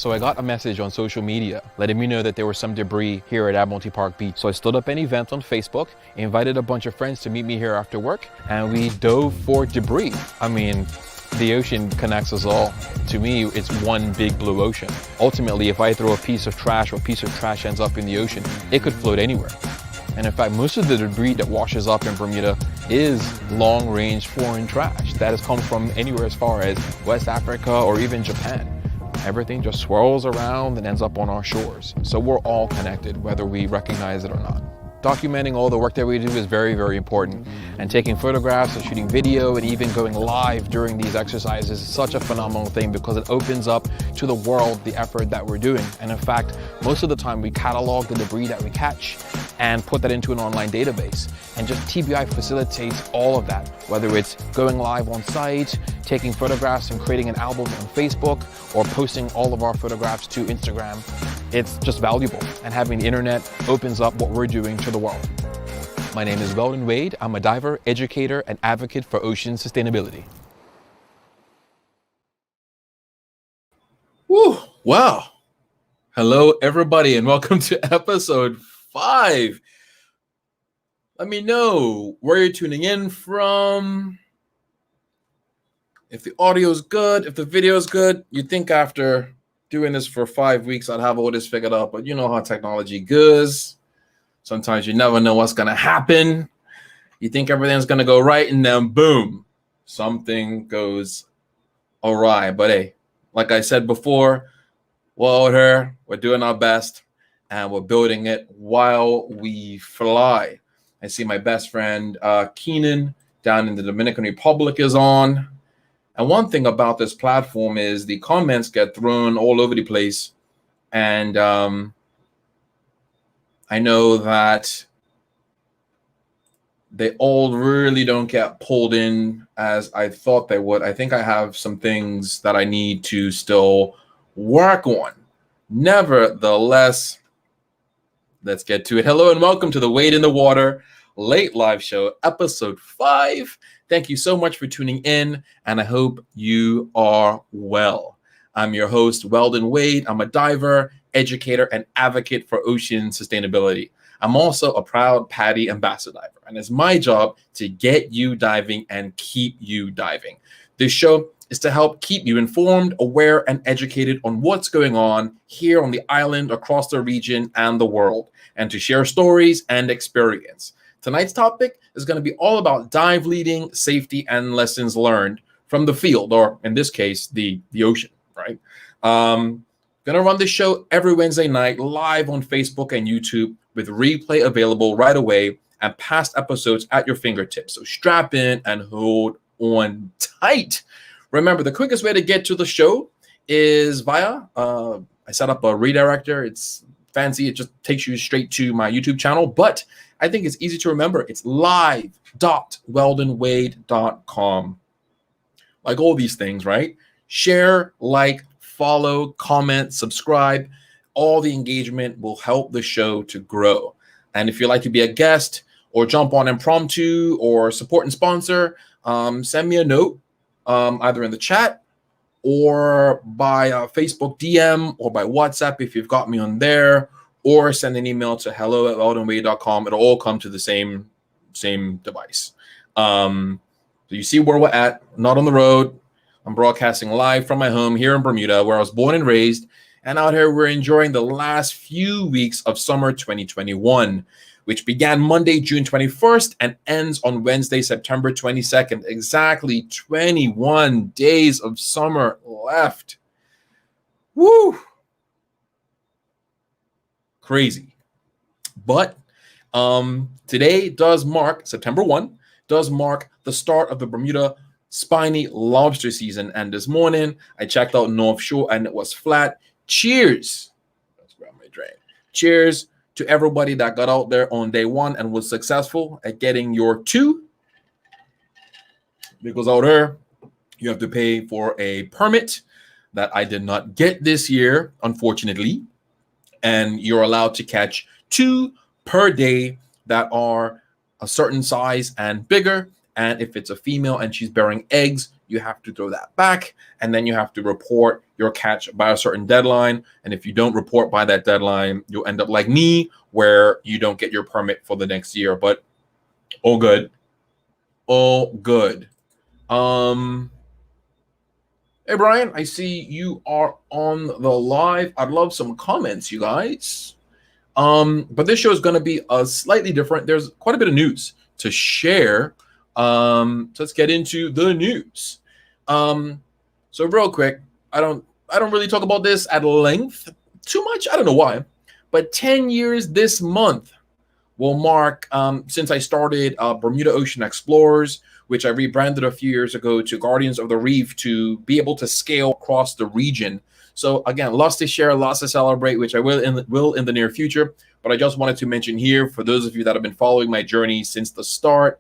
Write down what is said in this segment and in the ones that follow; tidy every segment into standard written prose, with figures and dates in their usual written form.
So I got a message on social media letting me know that there was some debris here at Admiralty Park Beach. So I stood up an event on Facebook, invited a bunch of friends to meet me here after work, and we dove for debris. I mean, the ocean connects us all. To me, it's one big blue ocean. Ultimately, if I throw a piece of trash or a piece of trash ends up in the ocean, it could float anywhere. And in fact, most of the debris that washes up in Bermuda is long-range foreign trash that has come from anywhere as far as West Africa or even Japan. Everything just swirls around and ends up on our shores. So we're all connected, whether we recognize it or not. Documenting all the work that we do is very, very important. And taking photographs and shooting video and even going live during these exercises is such a phenomenal thing because it opens up to the world the effort that we're doing. And in fact, most of the time we catalog the debris that we catch and put that into an online database. And just TBI facilitates all of that, whether it's going live on site, taking photographs and creating an album on Facebook, or posting all of our photographs to Instagram. It's just valuable, and having the internet opens up what we're doing to the world. My name is Weldon Wade. I'm a diver, educator, and advocate for ocean sustainability. Woo! Wow. Hello, everybody, and welcome to episode 5. Let me know where you're tuning in from. If the audio is good, if the video is good. You'd think after doing this for 5 weeks, I'd have all this figured out, but you know how technology goes. Sometimes you never know what's going to happen. You think everything's going to go right, and then boom, something goes awry. But hey, like I said before, we're doing our best, and we're building it while we fly. I see my best friend, Keenan, down in the Dominican Republic is on. And one thing about this platform is the comments get thrown all over the place. And I know that they all really don't get pulled in as I thought they would. I think I have some things that I need to still work on. Nevertheless, let's get to it. Hello and welcome to the Wade in the Water Late Live Show, episode 5. Thank you so much for tuning in, and I hope you are well. I'm your host, Weldon Wade. I'm a diver, educator, and advocate for ocean sustainability. I'm also a proud PADI ambassador diver, and it's my job to get you diving and keep you diving. This show is to help keep you informed, aware, and educated on what's going on here on the island, across the region, and the world, and to share stories and experience. Tonight's topic is going to be all about dive leading, safety, and lessons learned from the field, or in this case, the ocean, right? Going to run this show every Wednesday night live on Facebook and YouTube with replay available right away and past episodes at your fingertips. So strap in and hold on tight. Remember, the quickest way to get to the show is via, I set up a redirector. It's fancy. It just takes you straight to my YouTube channel, but I think it's easy to remember. It's live.weldonwade.com. Like all these things, right? Share, like, follow, comment, subscribe. All the engagement will help the show to grow. And if you'd like to be a guest or jump on impromptu or support and sponsor, send me a note either in the chat or by Facebook DM or by WhatsApp if you've got me on there, or send an email to hello@weldonwade.com. It'll all come to the same device. So you see where we're at, not on the road. I'm broadcasting live from my home here in Bermuda, where I was born and raised. And out here, we're enjoying the last few weeks of summer 2021, which began Monday, June 21st, and ends on Wednesday, September 22nd. Exactly 21 days of summer left. Woo! Crazy. But today does mark, September 1, does mark the start of the Bermuda spiny lobster season. And this morning, I checked out North Shore and it was flat. Cheers. Let's grab my drink. Cheers to everybody that got out there on day 1 and was successful at getting your 2. Because out there, you have to pay for a permit that I did not get this year, unfortunately. And you're allowed to catch 2 per day that are a certain size and bigger. And if it's a female and she's bearing eggs, you have to throw that back, and then you have to report your catch by a certain deadline. And if you don't report by that deadline, you'll end up like me, where you don't get your permit for the next year. But all good. All good. Hey Brian, I see you are on the live. I'd love some comments, you guys. But this show is going to be slightly different. There's quite a bit of news to share. So let's get into the news. So real quick, I don't really talk about this at length too much. I don't know why, but 10 years this month will mark since I started Bermuda Ocean Explorers, which I rebranded a few years ago to Guardians of the Reef to be able to scale across the region. So again, lots to share, lots to celebrate, which I will in the near future. But I just wanted to mention here, for those of you that have been following my journey since the start,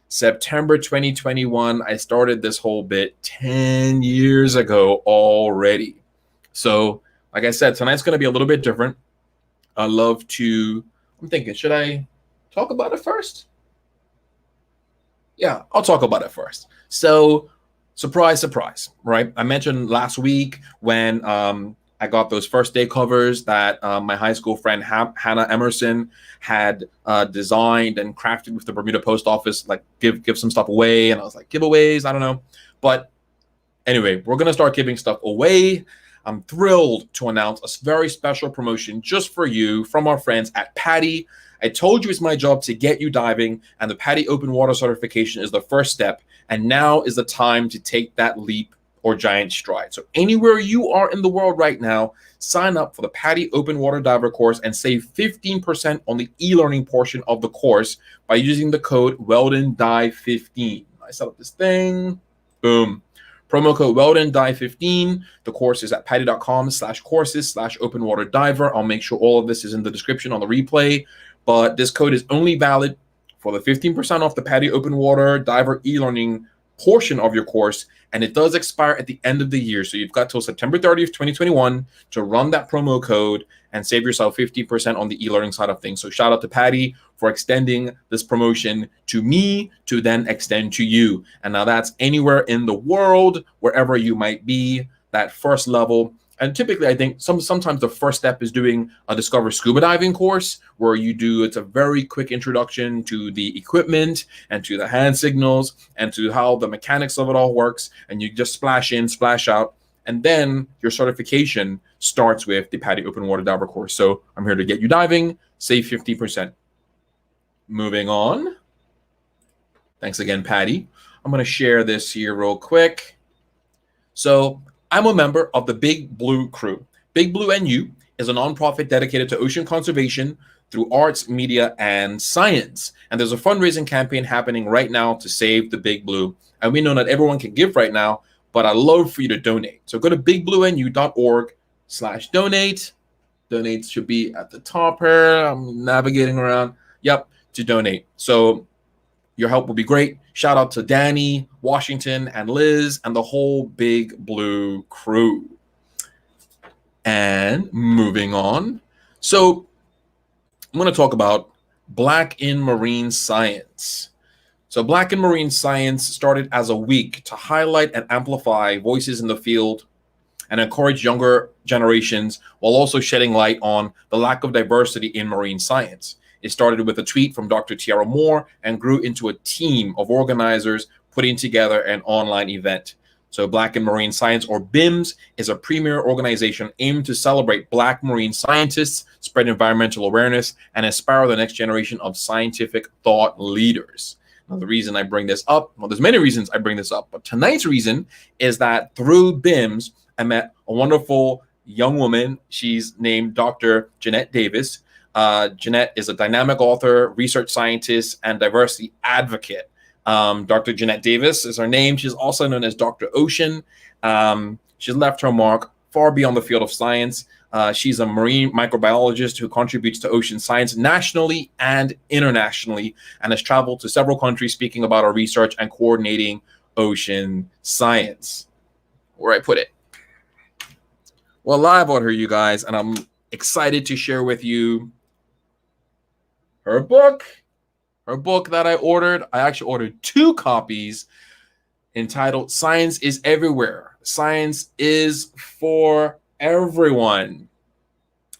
September 2021, I started this whole bit 10 years ago already. So like I said, tonight's going to be a little bit different. I'm thinking, should I talk about it first? Yeah, I'll talk about it first. So, surprise, surprise, right? I mentioned last week when I got those first day covers that my high school friend Hannah Emerson had designed and crafted with the Bermuda Post Office, like give some stuff away. And I was like, giveaways, I don't know. But anyway, we're going to start giving stuff away. I'm thrilled to announce a very special promotion just for you from our friends at PADI. I told you it's my job to get you diving, and the PADI Open Water Certification is the first step. And now is the time to take that leap or giant stride. So anywhere you are in the world right now, sign up for the PADI Open Water Diver course and save 15% on the e-learning portion of the course by using the code WeldonDive15. I set up this thing. Boom. Promo code WeldonDive15. The course is at padi.com/courses/openwaterdiver. I'll make sure all of this is in the description on the replay. But this code is only valid for the 15% off the PADI Open Water Diver e-learning portion of your course, and it does expire at the end of the year. So you've got till September 30th, 2021 to run that promo code and save yourself 50% on the e-learning side of things. So shout out to PADI for extending this promotion to me to then extend to you. And now that's anywhere in the world, wherever you might be, that first level. And typically, I think sometimes the first step is doing a Discover Scuba Diving course where it's a very quick introduction to the equipment and to the hand signals and to how the mechanics of it all works. And you just splash in, splash out. And then your certification starts with the PADI Open Water Diver course. So I'm here to get you diving, save 50%. Moving on. Thanks again, PADI. I'm going to share this here real quick. So I'm a member of the Big Blue Crew. Big Blue NU is a nonprofit dedicated to ocean conservation through arts, media, and science. And there's a fundraising campaign happening right now to save the Big Blue. And we know not everyone can give right now, but I'd love for you to donate. So go to bigbluenu.org/donate. Donate should be at the top here. I'm navigating around. Yep, to donate. So your help will be great. Shout out to Danny, Washington, and Liz, and the whole Big Blue Crew. And moving on. So I'm going to talk about Black in Marine Science. So Black in Marine Science started as a week to highlight and amplify voices in the field and encourage younger generations while also shedding light on the lack of diversity in marine science. It started with a tweet from Dr. Tiara Moore and grew into a team of organizers putting together an online event. So Black in Marine Science, or BIMS, is a premier organization aimed to celebrate Black marine scientists, spread environmental awareness, and inspire the next generation of scientific thought leaders. Now, the reason I bring this up, well, there's many reasons I bring this up, but tonight's reason is that through BIMS, I met a wonderful young woman. She's named Dr. Jeanette Davis. Jeanette is a dynamic author, research scientist, and diversity advocate. Dr. Jeanette Davis is her name. She's also known as Dr. Ocean. She's left her mark far beyond the field of science. She's a marine microbiologist who contributes to ocean science nationally and internationally, and has traveled to several countries speaking about her research and coordinating ocean science. Where I put it. Well, live on her, you guys, and I'm excited to share with you her book that I ordered. I actually ordered 2 copies. entitled Science is Everywhere. Science is for everyone.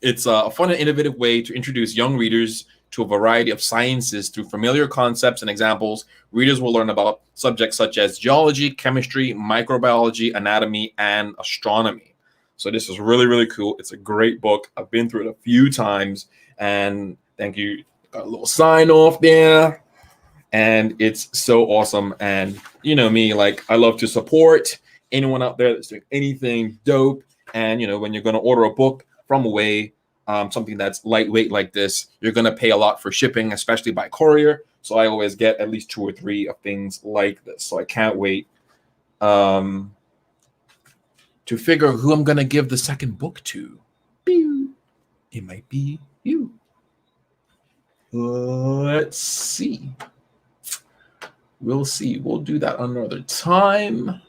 It's a fun and innovative way to introduce young readers to a variety of sciences through familiar concepts and examples. Readers will learn about subjects such as geology, chemistry, microbiology, anatomy, and astronomy. So this is really, really cool. It's a great book. I've been through it a few times, and thank you. Got a little sign off there, and it's so awesome. And you know me, like I love to support anyone out there that's doing anything dope. And you know, when you're going to order a book from Away, something that's lightweight like this, you're going to pay a lot for shipping, especially by courier. So I always get at least 2 or 3 of things like this. So I can't wait to figure who I'm going to give the second book to. It might be you. Let's see. We'll see. We'll do that another time.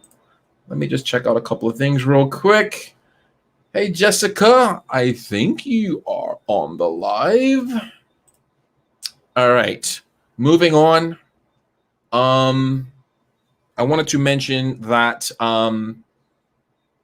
Let me just check out a couple of things real quick. Hey, Jessica, I think you are on the live. All right, moving on. I wanted to mention that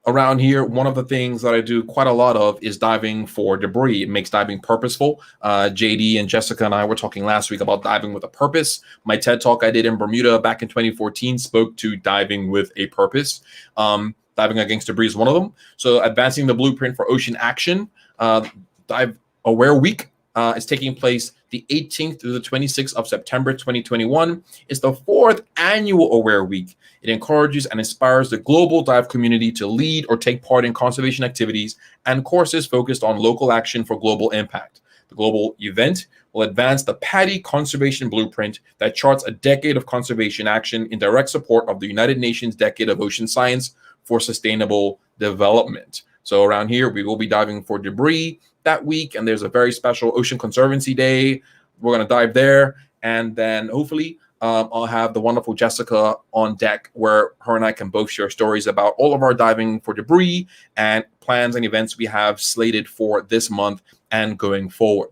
around here, one of the things that I do quite a lot of is diving for debris. It makes diving purposeful. JD and Jessica and I were talking last week about diving with a purpose. My TED Talk I did in Bermuda back in 2014 spoke to diving with a purpose. Diving against debris is one of them. So advancing the blueprint for ocean action, Dive Aware Week is taking place the 18th through the 26th of September 2021. It's the 4th annual Aware Week. It encourages and inspires the global dive community to lead or take part in conservation activities and courses focused on local action for global impact. The global event will advance the PADI Conservation Blueprint that charts a decade of conservation action in direct support of the United Nations Decade of Ocean Science for Sustainable Development. So around here, we will be diving for debris that week, and there's a very special Ocean Conservancy Day. We're going to dive there, and then hopefully I'll have the wonderful Jessica on deck where her and I can both share stories about all of our diving for debris and plans and events we have slated for this month and going forward.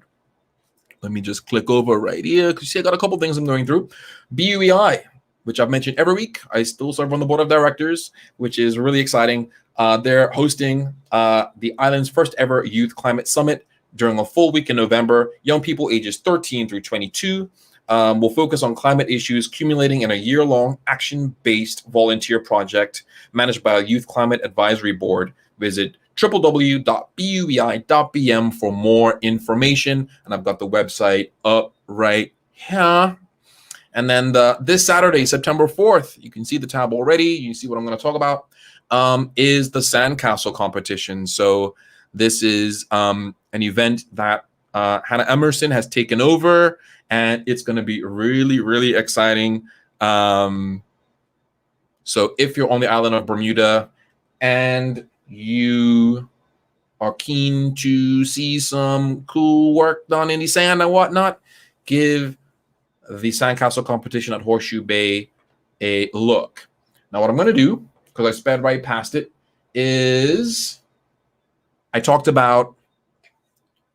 Let me just click over right here because you see I got a couple things I'm going through. BUEI, which I've mentioned every week. I still serve on the board of directors, which is really exciting. They're hosting the island's first ever Youth Climate Summit during a full week in November. Young people ages 13 through 22 will focus on climate issues, accumulating in a year-long action-based volunteer project managed by a Youth Climate Advisory Board. Visit www.buei.bm for more information. And I've got the website up right here. And then this Saturday, September 4th, you can see the tab already. You see what I'm going to talk about, is the Sandcastle competition. So this is an event that Hannah Emerson has taken over, and it's going to be really, really exciting. So if you're on the island of Bermuda and you are keen to see some cool work done in the sand and whatnot, give the Sandcastle competition at Horseshoe Bay a look. Now, what I'm going to do, because I sped right past it, is I talked about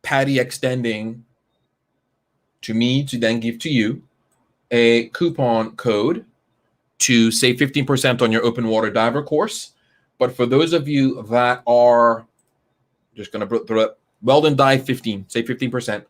PADI extending to me to then give to you a coupon code to save 15% on your open water diver course. But for those of you that are just going to throw it, Weldon Dive 15, save 15%.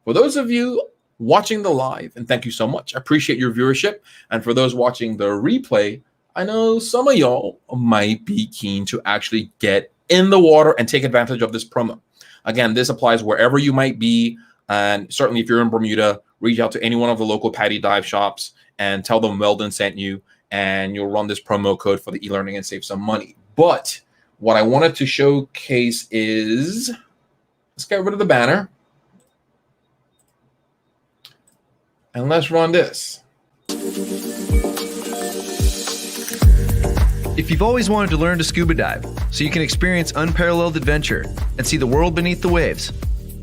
For those of you watching the live, and thank you so much, I appreciate your viewership. And for those watching the replay, I know some of y'all might be keen to actually get in the water and take advantage of this promo. Again, this applies wherever you might be. And certainly if you're in Bermuda, reach out to any one of the local PADI dive shops and tell them Weldon sent you, and you'll run this promo code for the e-learning and save some money. But what I wanted to showcase is, let's get rid of the banner. And let's run this. If you've always wanted to learn to scuba dive so you can experience unparalleled adventure and see the world beneath the waves,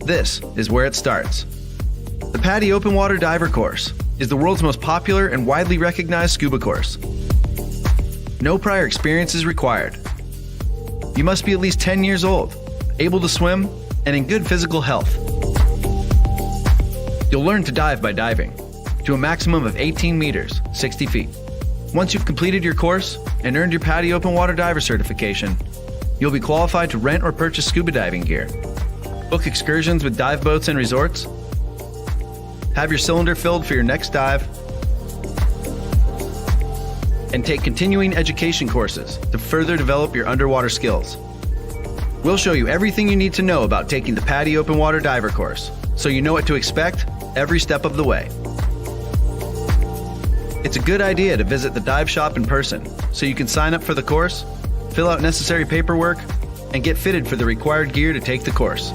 this is where it starts. The PADI Open Water Diver Course is the world's most popular and widely recognized scuba course. No prior experience is required. You must be at least 10 years old, able to swim, and in good physical health. You'll learn to dive by diving to a maximum of 18 meters, 60 feet. Once you've completed your course and earned your PADI Open Water Diver certification, you'll be qualified to rent or purchase scuba diving gear, book excursions with dive boats and resorts, have your cylinder filled for your next dive, and take continuing education courses to further develop your underwater skills. We'll show you everything you need to know about taking the PADI Open Water Diver course, so you know what to expect every step of the way. It's a good idea to visit the dive shop in person so you can sign up for the course, fill out necessary paperwork, and get fitted for the required gear to take the course.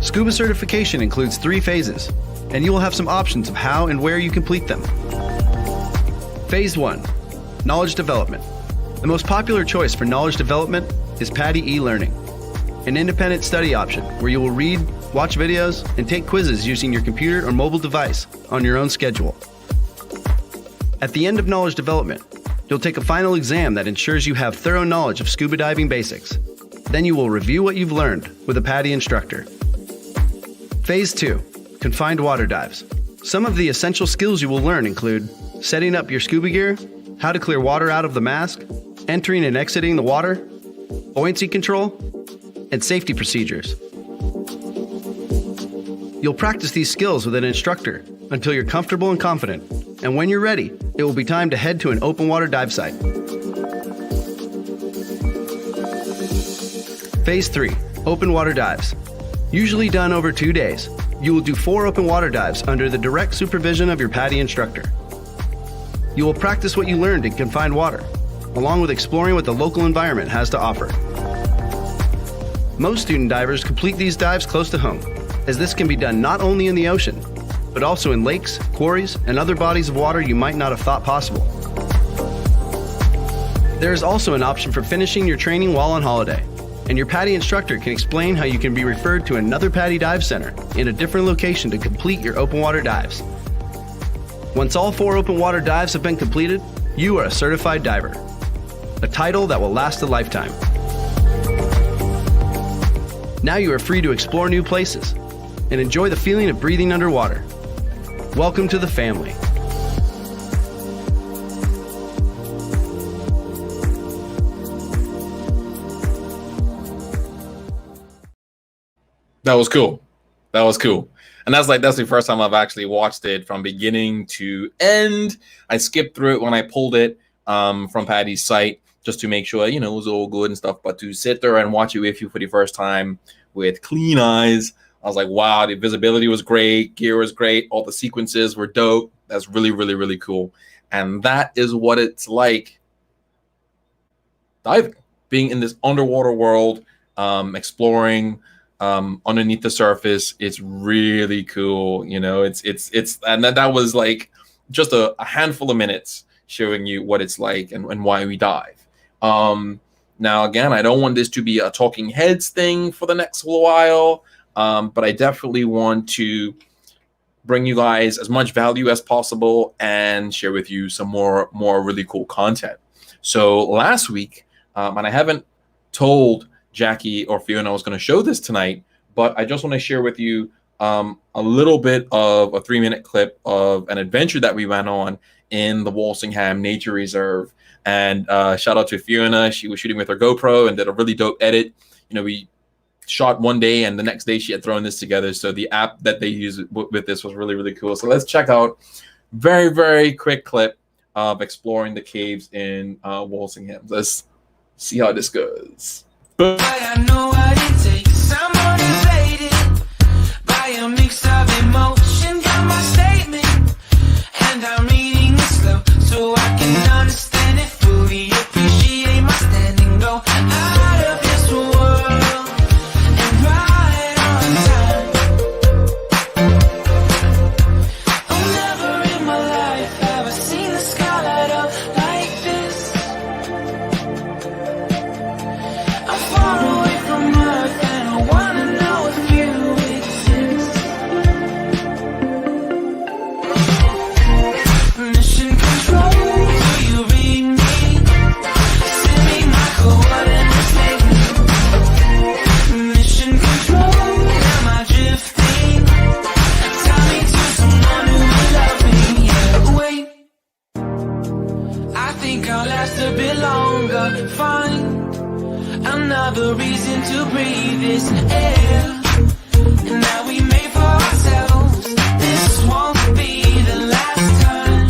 Scuba certification includes 3 phases, and you will have some options of how and where you complete them. Phase 1, Knowledge Development. The most popular choice for knowledge development is PADI e-learning, an independent study option where you will read, watch videos, and take quizzes using your computer or mobile device on your own schedule. At the end of knowledge development, you'll take a final exam that ensures you have thorough knowledge of scuba diving basics. Then you will review what you've learned with a PADI instructor. Phase 2, Confined Water Dives. Some of the essential skills you will learn include setting up your scuba gear, how to clear water out of the mask, entering and exiting the water, buoyancy control, and safety procedures. You'll practice these skills with an instructor until you're comfortable and confident, and when you're ready, it will be time to head to an open water dive site. Phase 3, Open Water Dives. Usually done over 2 days, you will do 4 open water dives under the direct supervision of your PADI instructor. You will practice what you learned in confined water, along with exploring what the local environment has to offer. Most student divers complete these dives close to home, as this can be done not only in the ocean, but also in lakes, quarries, and other bodies of water you might not have thought possible. There is also an option for finishing your training while on holiday, and your PADI instructor can explain how you can be referred to another PADI dive center in a different location to complete your open water dives. Once all 4 open water dives have been completed, you are a certified diver, a title that will last a lifetime. Now you are free to explore new places and enjoy the feeling of breathing underwater. Welcome to the family. That was cool. That was cool. And that's the first time I've actually watched it from beginning to end. I skipped through it when I pulled it from PADI's site just to make sure, it was all good and stuff. But to sit there and watch it with you for the first time with clean eyes, I was like, wow, the visibility was great. Gear was great. All the sequences were dope. That's really, really, really cool. And that is what it's like diving, being in this underwater world, exploring underneath the surface. It's really cool. It's and that was like just a handful of minutes showing you what it's like and why we dive. Now, again, I don't want this to be a talking heads thing for the next little while, but I definitely want to bring you guys as much value as possible and share with you some more really cool content. So last week, and I haven't told Jackie or Fiona I was going to show this tonight, but I just want to share with you a little bit of a 3-minute clip of an adventure that we went on in the Walsingham Nature Reserve. And shout out to Fiona. She was shooting with her GoPro and did a really dope edit. We shot one day and the next day she had thrown this together. So the app that they use with this was really, really cool. So let's check out very, very quick clip of exploring the caves in Walsingham. Let's see how this goes. I know what it takes. I'm motivated by a mix of emotion. Got my statement, and I'm reading it slow so I can understand it fully. Appreciate my standing, go out of this world and right on time. Oh, never in my life have I seen the sky light up like this. I'm far away from Earth. think I'll last a bit longer. Find another reason to breathe this air. And now we made for ourselves. This won't be the last time.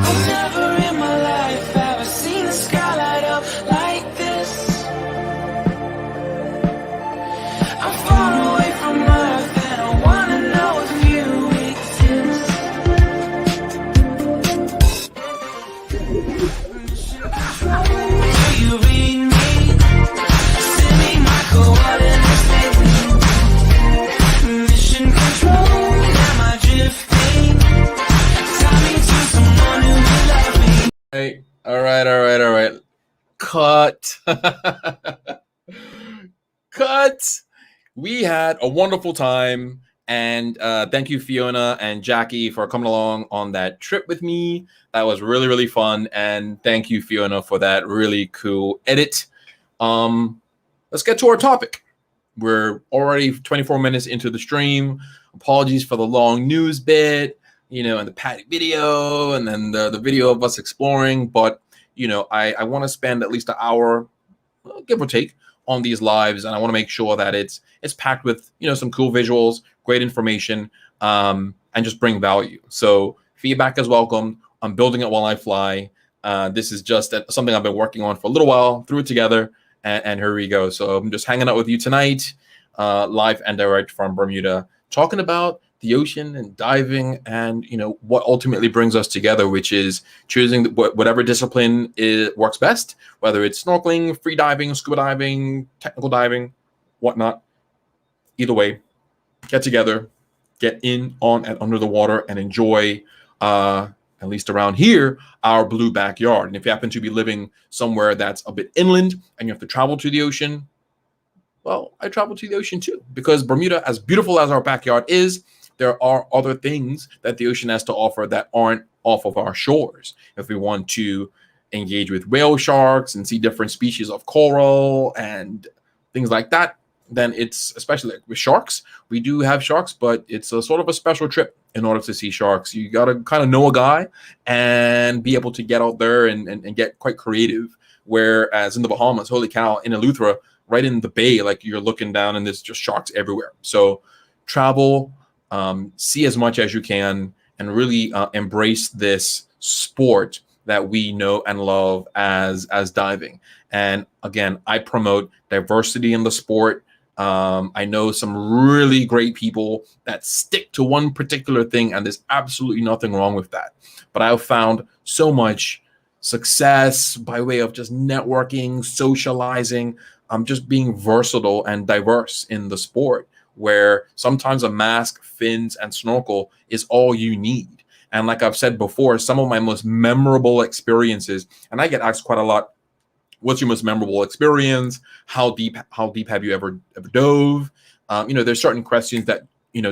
I've never in my life have I seen the sky light up like this. I'm far away from Earth and I wanna know if you exist. Do you read me? Send me my coordinates lately. Mission control, am I drifting? Tie me to someone who will love me. Hey, all right. Cut. Cut. We had a wonderful time, and thank you, Fiona and Jackie, for coming along on that trip with me. That was really, really fun, and thank you, Fiona, for that really cool edit. Let's get to our topic. We're already 24 minutes into the stream. Apologies for the long news bit, and the Patty video, and then the video of us exploring. But, I want to spend at least an hour, give or take, on these lives, and I want to make sure that it's packed with, some cool visuals, great information, and just bring value. So feedback is welcome. I'm building it while I fly. This is just something I've been working on for a little while, threw it together, and here we go. So I'm just hanging out with you tonight, live and direct from Bermuda, talking about the ocean and diving and, what ultimately brings us together, which is choosing whatever discipline works best, whether it's snorkeling, free diving, scuba diving, technical diving, whatnot. Either way, get together, get in, on, and under the water, and enjoy, at least around here, our blue backyard. And if you happen to be living somewhere that's a bit inland and you have to travel to the ocean, well, I travel to the ocean too, because Bermuda, as beautiful as our backyard is, there are other things that the ocean has to offer that aren't off of our shores. If we want to engage with whale sharks and see different species of coral and things like that, then it's, especially like with sharks, we do have sharks, but it's a sort of a special trip in order to see sharks. You got to kind of know a guy and be able to get out there and get quite creative. Whereas in the Bahamas, holy cow, in Eleuthera, right in the bay, like you're looking down and there's just sharks everywhere. So travel, see as much as you can, and really embrace this sport that we know and love as diving. And again, I promote diversity in the sport. I know some really great people that stick to one particular thing, and there's absolutely nothing wrong with that. But I've found so much success by way of just networking, socializing, just being versatile and diverse in the sport, where sometimes a mask, fins, and snorkel is all you need. And like I've said before, some of my most memorable experiences, and I get asked quite a lot, what's your most memorable experience? How deep have you ever dove? There's certain questions that,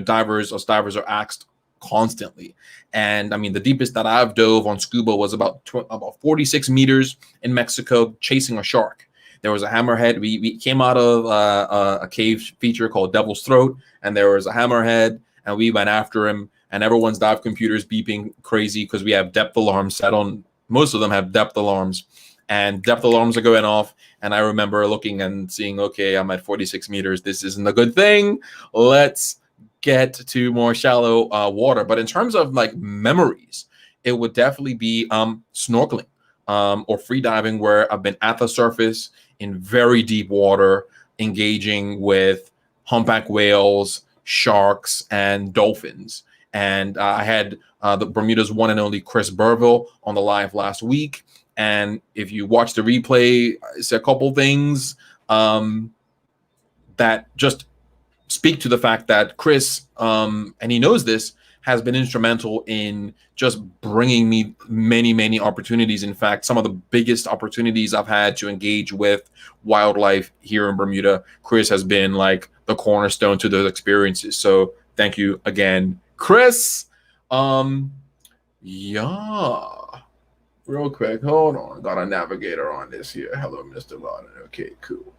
divers are asked constantly. And I mean, the deepest that I've dove on scuba was about 46 meters in Mexico, chasing a shark. There was a hammerhead. We came out of a cave feature called Devil's Throat, and there was a hammerhead, and we went after him. And everyone's dive computers beeping crazy because we have depth alarms set on. Most of them have depth alarms, and depth alarms are going off. And I remember looking and seeing, okay, I'm at 46 meters. This isn't a good thing. Let's get to more shallow water. But in terms of like memories, it would definitely be snorkeling or free diving, where I've been at the surface in very deep water, engaging with humpback whales, sharks, and dolphins. And I had the Bermuda's one and only Chris Burville on the live last week. And if you watch the replay, it's a couple things that just speak to the fact that Chris, and he knows this, has been instrumental in just bringing me many, many opportunities. In fact, some of the biggest opportunities I've had to engage with wildlife here in Bermuda, Chris has been like the cornerstone to those experiences. So thank you again, Chris. Yeah. Real quick, hold on. Got a navigator on this here. Hello, Mr. Lawton. Okay, cool.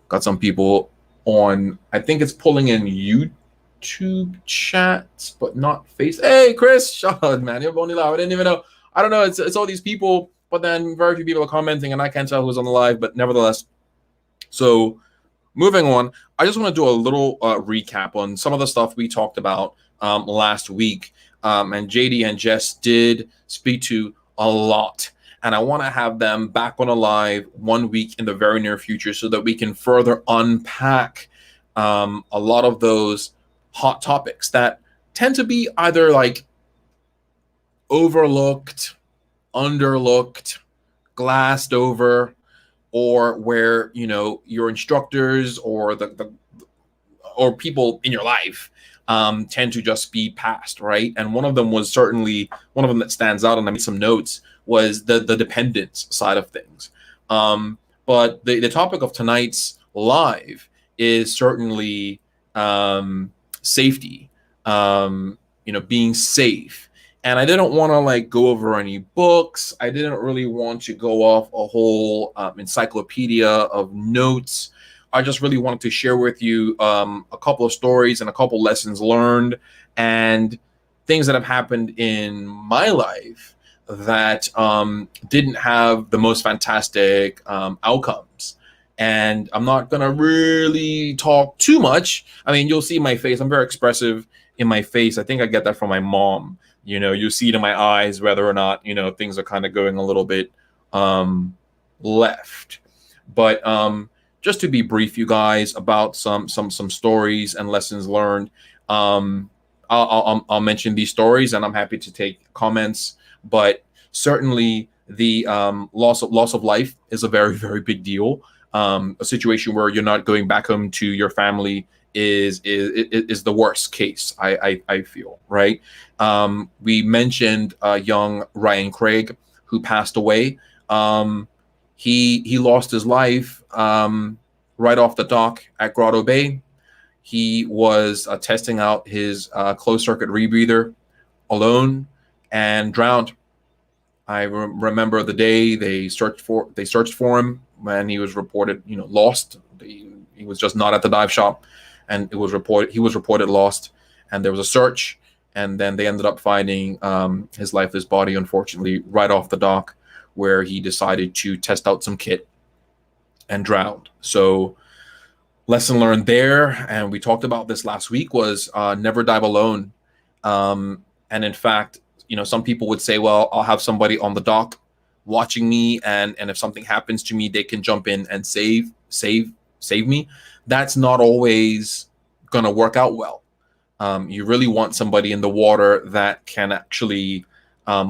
Got some people on, I think it's pulling in YouTube chats, but not face. Hey, Chris. Shut up, man. You're only live. I didn't even know. I don't know. It's all these people but then very few people are commenting, and I can't tell who's on the live, but nevertheless. So moving on, I just want to do a little recap on some of the stuff we talked about last week. And JD and Jess did speak to a lot. And I want to have them back on a live 1 week in the very near future so that we can further unpack a lot of those hot topics that tend to be either like overlooked, underlooked, glassed over, or where, you know, your instructors or or people in your life tend to just be passed, right? And one of them was certainly one of them that stands out, and I made some notes, was the dependence side of things. But the topic of tonight's live is certainly safety, you know, being safe. And I didn't want to like go over any books. I didn't really want to go off a whole encyclopedia of notes. I just really wanted to share with you a couple of stories and a couple lessons learned and things that have happened in my life that didn't have the most fantastic outcomes. And I'm not going to really talk too much. I mean, you'll see my face. I'm very expressive in my face. I think I get that from my mom. You know, you see it in my eyes whether or not, you know, things are kind of going a little bit left. But just to be brief, you guys, about some stories and lessons learned. I'll mention these stories, and I'm happy to take comments. But certainly, the loss of life is a very, very big deal. A situation where you're not going back home to your family is the worst case. I feel, right. We mentioned young Ryan Craig, who passed away. He lost his life right off the dock at Grotto Bay. He was testing out his closed circuit rebreather alone and drowned. I remember the day they searched for him when he was reported, you know, lost. He was just not at the dive shop, and he was reported lost. And there was a search, and then they ended up finding his lifeless body, unfortunately, right off the dock, where he decided to test out some kit and drowned. So lesson learned there, and we talked about this last week, was never dive alone. And in fact, you know, some people would say, well, I'll have somebody on the dock watching me, and if something happens to me, they can jump in and save me. That's not always going to work out well. You really want somebody in the water that can actually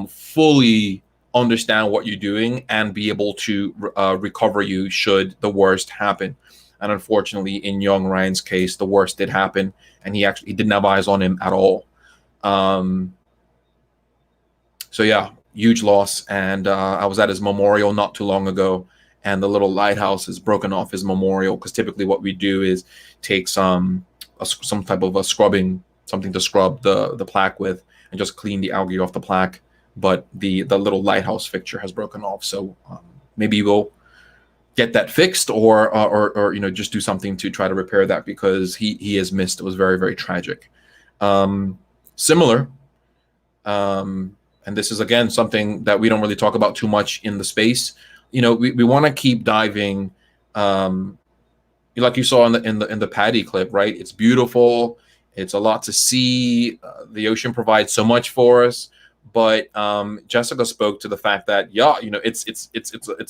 fully understand what you're doing and be able to recover you should the worst happen. And unfortunately, in young Ryan's case, the worst did happen, and he didn't have eyes on him at all. So yeah, huge loss. And I was at his memorial not too long ago, and the little lighthouse is broken off his memorial, because typically what we do is take some type of a scrubbing, something to scrub the plaque with, and just clean the algae off the plaque. But the little lighthouse fixture has broken off, so maybe we'll get that fixed, or you know, just do something to try to repair that, because he is missed. It was very, very tragic. Similar, and this is again something that we don't really talk about too much in the space. You know, we want to keep diving, like you saw in the PADI clip, right? It's beautiful. It's a lot to see. The ocean provides so much for us. But Jessica spoke to the fact that, yeah, you know, it's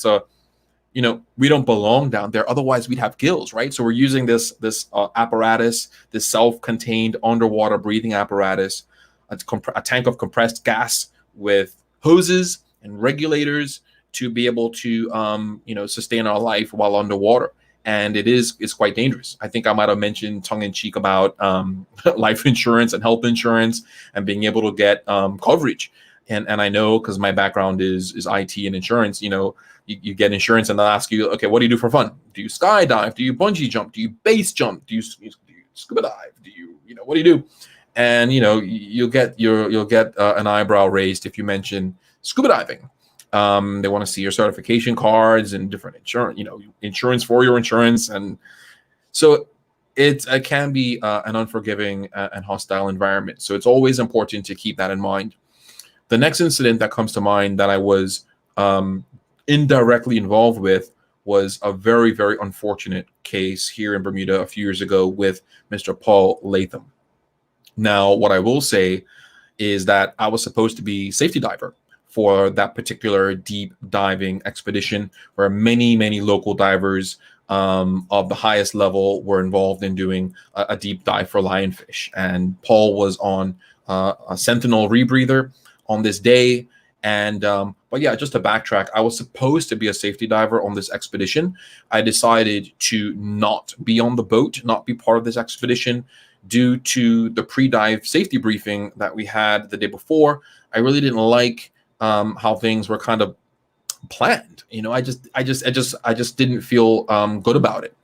a, you know, we don't belong down there. Otherwise, we'd have gills, right? So we're using this apparatus, this self-contained underwater breathing apparatus, a tank of compressed gas with hoses and regulators to be able to, you know, sustain our life while underwater. And it's quite dangerous. I think I might have mentioned tongue-in-cheek about life insurance and health insurance and being able to get coverage. And I know, because my background is IT and insurance, you know, you get insurance and they'll ask you, okay, what do you do for fun? Do you skydive? Do you bungee jump? Do you base jump? Do you scuba dive? Do you know, what do you do? And, you know, you'll get an eyebrow raised if you mention scuba diving. They want to see your certification cards and different insurance, you know, insurance for your insurance. And so it can be an unforgiving and hostile environment. So it's always important to keep that in mind. The next incident that comes to mind that I was indirectly involved with was a very, very unfortunate case here in Bermuda a few years ago with Mr. Paul Latham. Now, what I will say is that I was supposed to be safety diver for that particular deep diving expedition, where many, many local divers of the highest level were involved in doing a deep dive for lionfish. And Paul was on a Sentinel rebreather on this day. And but yeah, just to backtrack, I was supposed to be a safety diver on this expedition. I decided to not be on the boat, not be part of this expedition, due to the pre-dive safety briefing that we had the day before. I really didn't like how things were kind of planned. You know, I just didn't feel good about it.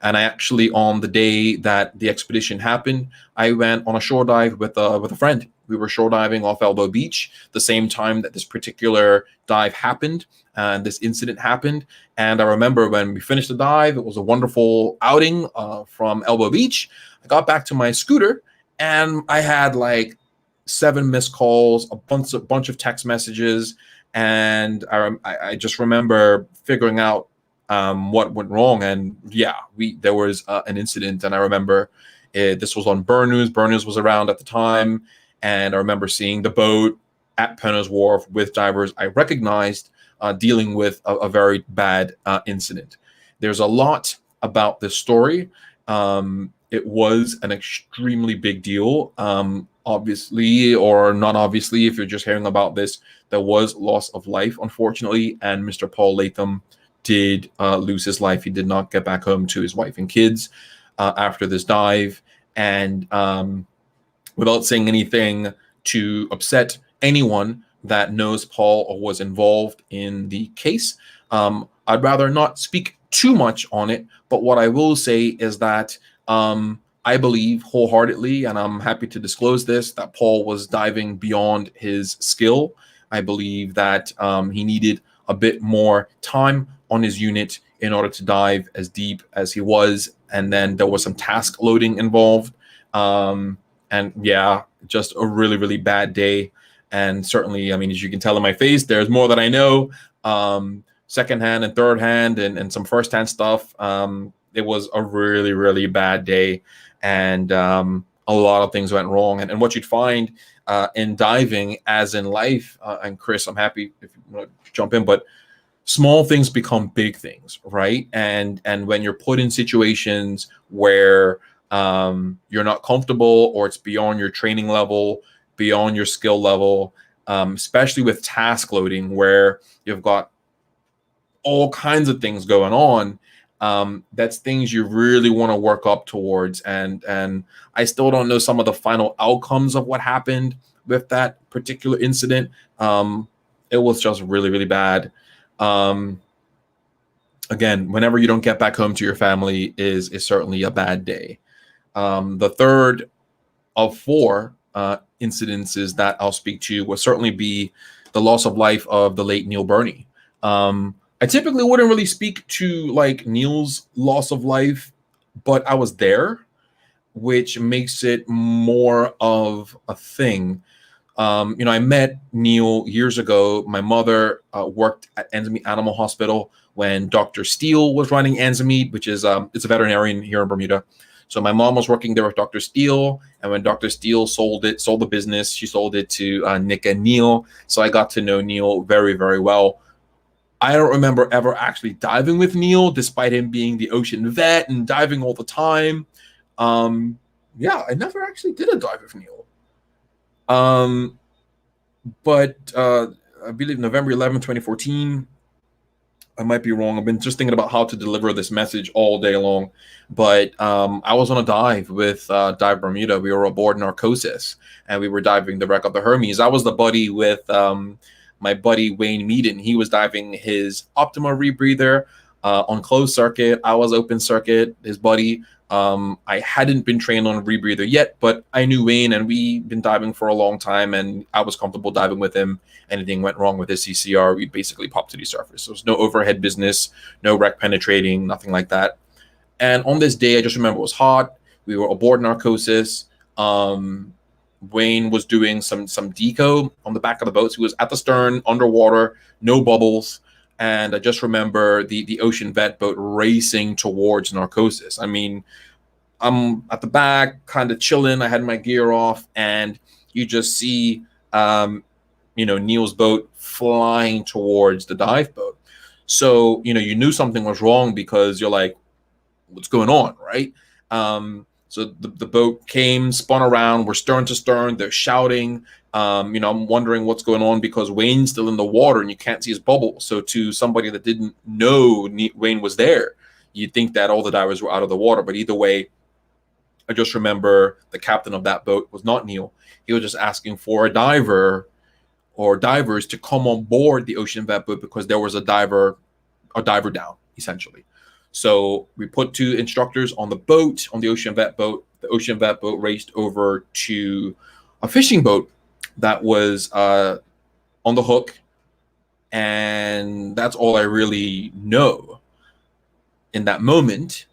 And I actually, on the day that the expedition happened, I went on a shore dive with a friend. We were shore diving off Elbow Beach the same time that this particular dive happened and this incident happened. And I remember when we finished the dive, it was a wonderful outing from Elbow Beach. I got back to my scooter and I had like 7 missed calls, a bunch of text messages, and I just remember figuring out what went wrong. And yeah, there was an incident, and I remember this was on Burnous. Burnous was around at the time, and I remember seeing the boat at Penner's Wharf with divers I recognized dealing with a very bad incident. There's a lot about this story. It was an extremely big deal. Obviously, or not obviously, if you're just hearing about this, there was loss of life, unfortunately, and Mr. Paul Latham did lose his life. He did not get back home to his wife and kids after this dive. And without saying anything to upset anyone that knows Paul or was involved in the case, I'd rather not speak too much on it. But what I will say is that I believe wholeheartedly, and I'm happy to disclose this, that Paul was diving beyond his skill. I believe that he needed a bit more time on his unit in order to dive as deep as he was. And then there was some task loading involved. And yeah, just a really, really bad day. And certainly, I mean, as you can tell in my face, there's more that I know, secondhand and third hand and some firsthand stuff. It was a really, really bad day. And a lot of things went wrong. And what you'd find in diving, as in life, and Chris, I'm happy if you want to jump in, but small things become big things, right? And when you're put in situations where you're not comfortable, or it's beyond your training level, beyond your skill level, especially with task loading, where you've got all kinds of things going on, that's things you really want to work up towards. And I still don't know some of the final outcomes of what happened with that particular incident. It was just really, really bad. Again, whenever you don't get back home to your family is certainly a bad day. The third of 4 incidences that I'll speak to will certainly be the loss of life of the late Neil Burney. I typically wouldn't really speak to like Neil's loss of life, but I was there, which makes it more of a thing. I met Neil years ago. My mother worked at Ensmead Animal Hospital when Dr. Steele was running Ensmead, which is it's a veterinarian here in Bermuda. So my mom was working there with Dr. Steele, and when Dr. Steele sold the business, she sold it to Nick and Neil. So I got to know Neil very, very well. I don't remember ever actually diving with Neil, despite him being the ocean vet and diving all the time. Yeah, I never actually did a dive with Neil. But I believe November 11, 2014, I might be wrong. I've been just thinking about how to deliver this message all day long. But I was on a dive with Dive Bermuda. We were aboard Narcosis, and we were diving the wreck of the Hermes. I was the buddy with my buddy Wayne Meaden. He was diving his Optima rebreather on closed circuit. I was open circuit, his buddy. I hadn't been trained on a rebreather yet, but I knew Wayne, and we'd been diving for a long time, and I was comfortable diving with him. Anything went wrong with his CCR, we'd basically pop to the surface. So there's no overhead business, no wreck penetrating, nothing like that. And on this day, I just remember it was hot. We were aboard Narcosis. Wayne was doing some deco on the back of the boat. So he was at the stern, underwater, no bubbles. And I just remember the Ocean Vet boat racing towards Narcosis. I mean, I'm at the back, kind of chilling. I had my gear off, and you just see, Neil's boat flying towards the dive boat. So, you knew something was wrong because you're like, what's going on, right? So the boat came, spun around. We're stern to stern. They're shouting. I'm wondering what's going on because Wayne's still in the water and you can't see his bubble. So to somebody that didn't know Wayne was there, you'd think that all the divers were out of the water. But either way, I just remember the captain of that boat was not Neil. He was just asking for a diver or divers to come on board the Ocean Vet boat because there was a diver down, essentially. So we put 2 instructors on the boat, on the Ocean Vet boat. The Ocean Vet boat raced over to a fishing boat that was on the hook. And that's all I really know in that moment.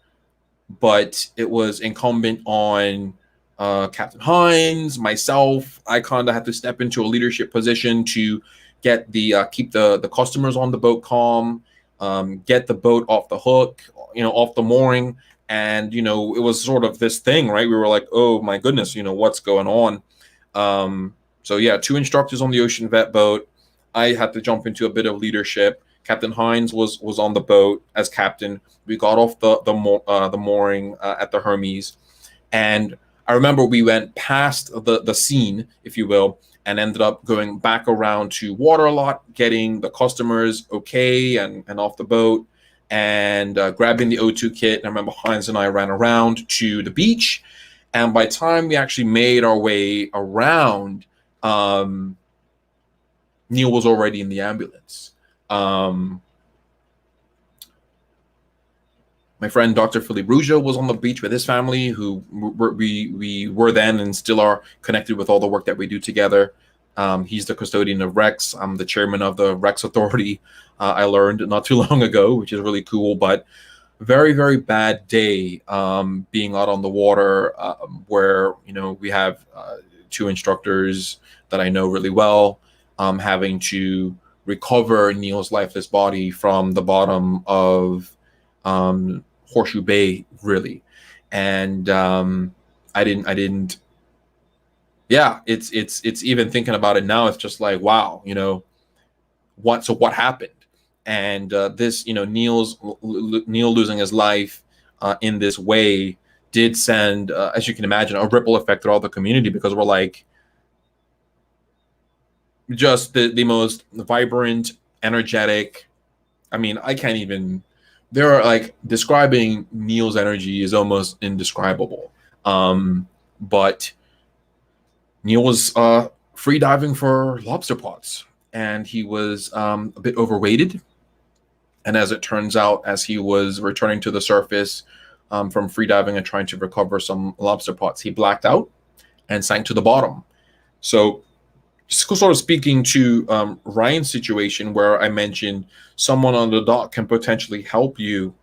But it was incumbent on Captain Hines, myself. I kind of had to step into a leadership position to get keep the customers on the boat calm, get the boat off the hook, off the mooring. And, it was sort of this thing, right? We were like, oh my goodness, what's going on? So yeah, 2 instructors on the Ocean Vet boat. I had to jump into a bit of leadership. Captain Hines was on the boat as captain. We got off the mooring at the Hermes. And I remember we went past the scene, if you will, and ended up going back around to Waterlot, getting the customers okay and off the boat, and grabbing the O2 kit. And I remember Hines and I ran around to the beach. And by the time we actually made our way around, Neil was already in the ambulance. My friend Dr. Philippe Rougeau was on the beach with his family, who we were then and still are connected with all the work that we do together. He's the custodian of Rex. I'm the chairman of the Rex Authority. I learned not too long ago, which is really cool, but very, very bad day being out on the water where, we have 2 instructors that I know really well, having to recover Neil's lifeless body from the bottom of Horseshoe Bay, really. And I didn't yeah, it's even thinking about it now, it's just like, wow, what happened? And this, Neil losing his life in this way did send, as you can imagine, a ripple effect throughout the community, because we're like, just the most vibrant, energetic. I mean, I can't even. There are like describing Neil's energy is almost indescribable. But Neil was free diving for lobster pots, and he was a bit overweighted. And as it turns out, as he was returning to the surface from free diving and trying to recover some lobster pots, he blacked out and sank to the bottom. So, just sort of speaking to Ryan's situation, where I mentioned someone on the dock can potentially help you.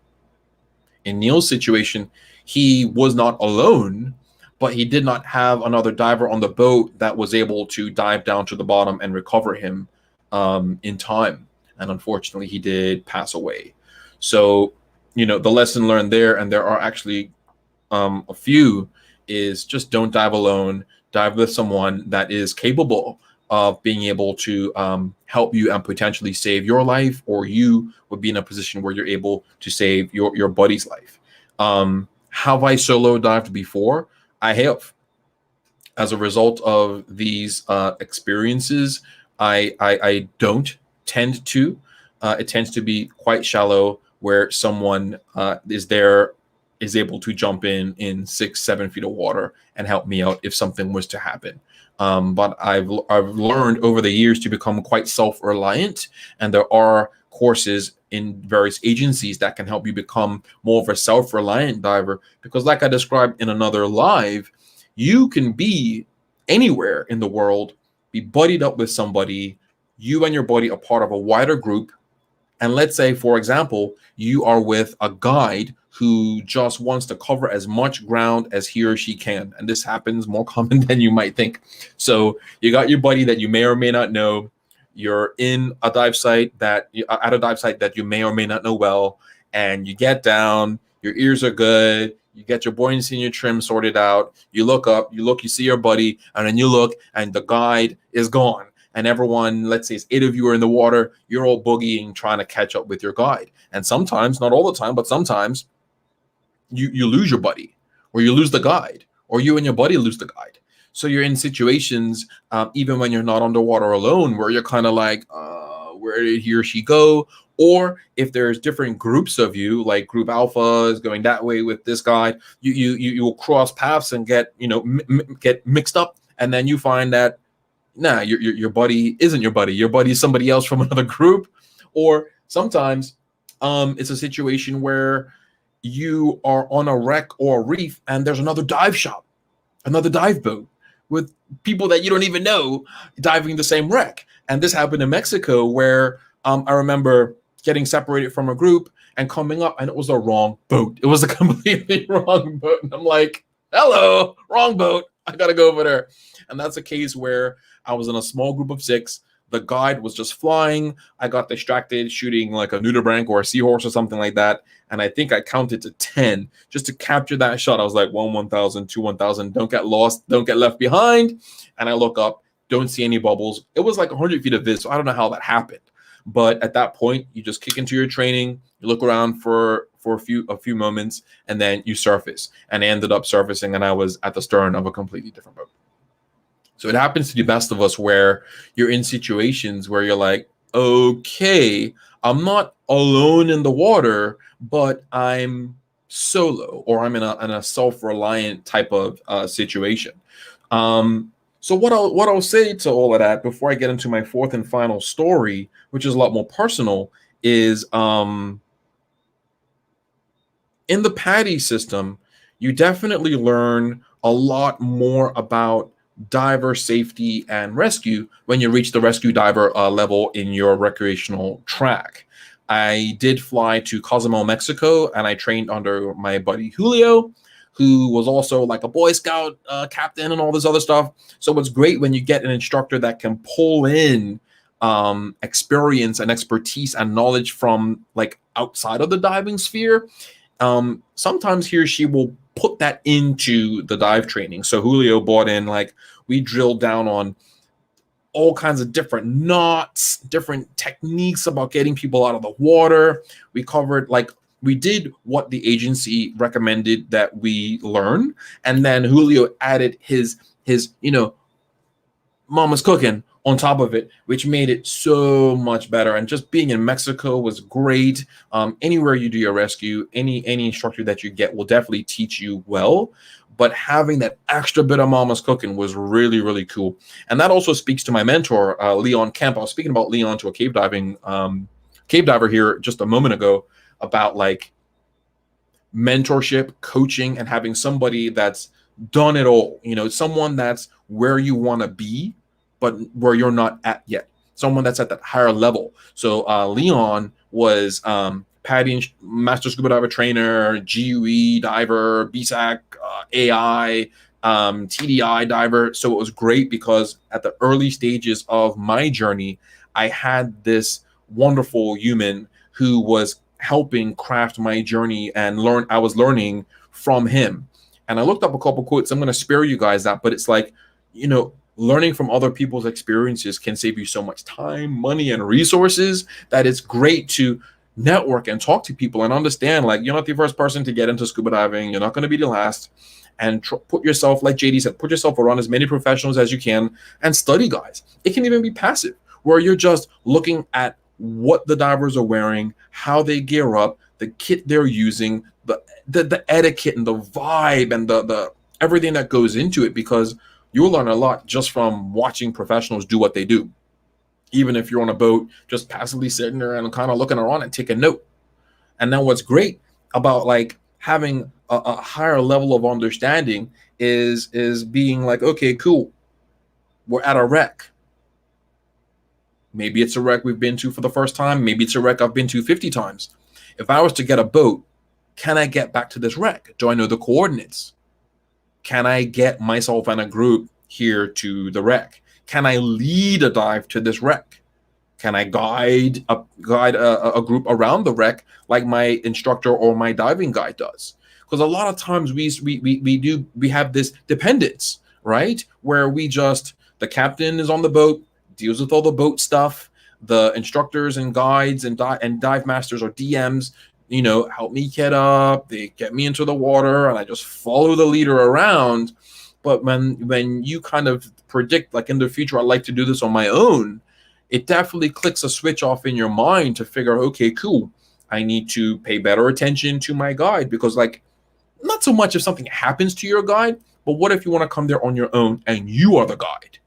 In Neil's situation, he was not alone, but he did not have another diver on the boat that was able to dive down to the bottom and recover him in time. And unfortunately, he did pass away. So, the lesson learned there, and there are actually a few, is just don't dive alone. Dive with someone that is capable of being able to help you and potentially save your life, or you would be in a position where you're able to save your buddy's life. Have I solo dived before? I have. As a result of these experiences, I don't tend to. It tends to be quite shallow, where someone is able to jump in 6-7 feet of water and help me out if something was to happen. But I've learned over the years to become quite self-reliant, and there are courses in various agencies that can help you become more of a self-reliant diver, because like I described in another live, you can be anywhere in the world, be buddied up with somebody, you and your buddy are part of a wider group, and let's say, for example, you are with a guide who just wants to cover as much ground as he or she can. And this happens more common than you might think. So you got your buddy that you may or may not know. You're in a dive site at a dive site that you may or may not know well, and you get down, your ears are good, you get your buoyancy and your trim sorted out, you look up, you see your buddy, and then you look and the guide is gone. And everyone, let's say it's 8 of you are in the water, you're all boogieing, trying to catch up with your guide. And sometimes, not all the time, but sometimes you lose your buddy, or you lose the guide, or you and your buddy lose the guide. So you're in situations, even when you're not underwater alone, where you're kind of like, where did he or she go? Or if there's different groups of you, like Group Alpha is going that way with this guy, you will cross paths and get get mixed up, and then you find that your buddy isn't your buddy. Your buddy is somebody else from another group. Or sometimes it's a situation where you are on a wreck or a reef, and there's another dive shop, another dive boat with people that you don't even know diving the same wreck. And this happened in Mexico, where I remember getting separated from a group and coming up, and it was the wrong boat. It was a completely wrong boat. And I'm like, hello, wrong boat. I got to go over there. And that's a case where I was in a small group of 6. The guide was just flying. I got distracted shooting like a nudibranch or a seahorse or something like that. And I think I counted to 10 just to capture that shot. I was like, 1,000, 2, 1,000. Don't get lost. Don't get left behind. And I look up, don't see any bubbles. It was like 100 feet of this, so I don't know how that happened. But at that point, you just kick into your training. You look around for a few moments, and then you surface. And I ended up surfacing, and I was at the stern of a completely different boat. So it happens to the best of us, where you're in situations where you're like, okay, I'm not alone in the water, but I'm solo, or I'm in a self-reliant type of situation. So what I'll say to all of that before I get into my 4th and final story, which is a lot more personal, is in the PADI system, you definitely learn a lot more about diver safety and rescue when you reach the rescue diver level in your recreational track. I did fly to Cozumel, Mexico, and I trained under my buddy Julio, who was also like a Boy Scout captain and all this other stuff. So it's great when you get an instructor that can pull in experience and expertise and knowledge from like outside of the diving sphere. Sometimes he or she will put that into the dive training. So Julio brought in, like, we drilled down on all kinds of different knots, different techniques about getting people out of the water. We covered, like, we did what the agency recommended that we learn. And then Julio added his mama's cooking on top of it, which made it so much better. And just being in Mexico was great. Anywhere you do your rescue, any instructor that you get will definitely teach you well. But having that extra bit of mama's cooking was really, really cool. And that also speaks to my mentor, Leon Kemp. I was speaking about Leon to a cave diver here just a moment ago, about like mentorship, coaching, and having somebody that's done it all. Someone that's where you want to be, but where you're not at yet. Someone that's at that higher level. So Leon was PADI Master Scuba Diver Trainer, GUE diver, BSAC, AI, TDI diver. So it was great because at the early stages of my journey, I had this wonderful human who was helping craft my journey and I was learning from him. And I looked up a couple quotes. I'm going to spare you guys that, but it's like, learning from other people's experiences can save you so much time, money, and resources that it's great to network and talk to people and understand, like, you're not the first person to get into scuba diving. You're not going to be the last. And put yourself, like JD said, put yourself around as many professionals as you can and study, guys. It can even be passive, where you're just looking at what the divers are wearing, how they gear up, the kit they're using, the etiquette and the vibe and the everything that goes into it, because you'll learn a lot just from watching professionals do what they do. Even if you're on a boat, just passively sitting there and kind of looking around and take a note. And then what's great about like having a higher level of understanding is being like, okay, cool, we're at a wreck. Maybe it's a wreck we've been to for the first time. Maybe it's a wreck I've been to 50 times. If I was to get a boat, can I get back to this wreck? Do I know the coordinates? Can I get myself and a group here to the wreck? Can I lead a dive to this wreck? Can I guide a group around the wreck like my instructor or my diving guide does? Because a lot of times we have this dependence, right? Where the captain is on the boat, deals with all the boat stuff. The instructors and guides and dive masters or DMs, help me get up. They get me into the water, and I just follow the leader around. But when you kind of predict, like, in the future, I'd like to do this on my own, it definitely clicks a switch off in your mind to figure, okay, cool, I need to pay better attention to my guide, because, like, not so much if something happens to your guide, but what if you want to come there on your own and you are the guide?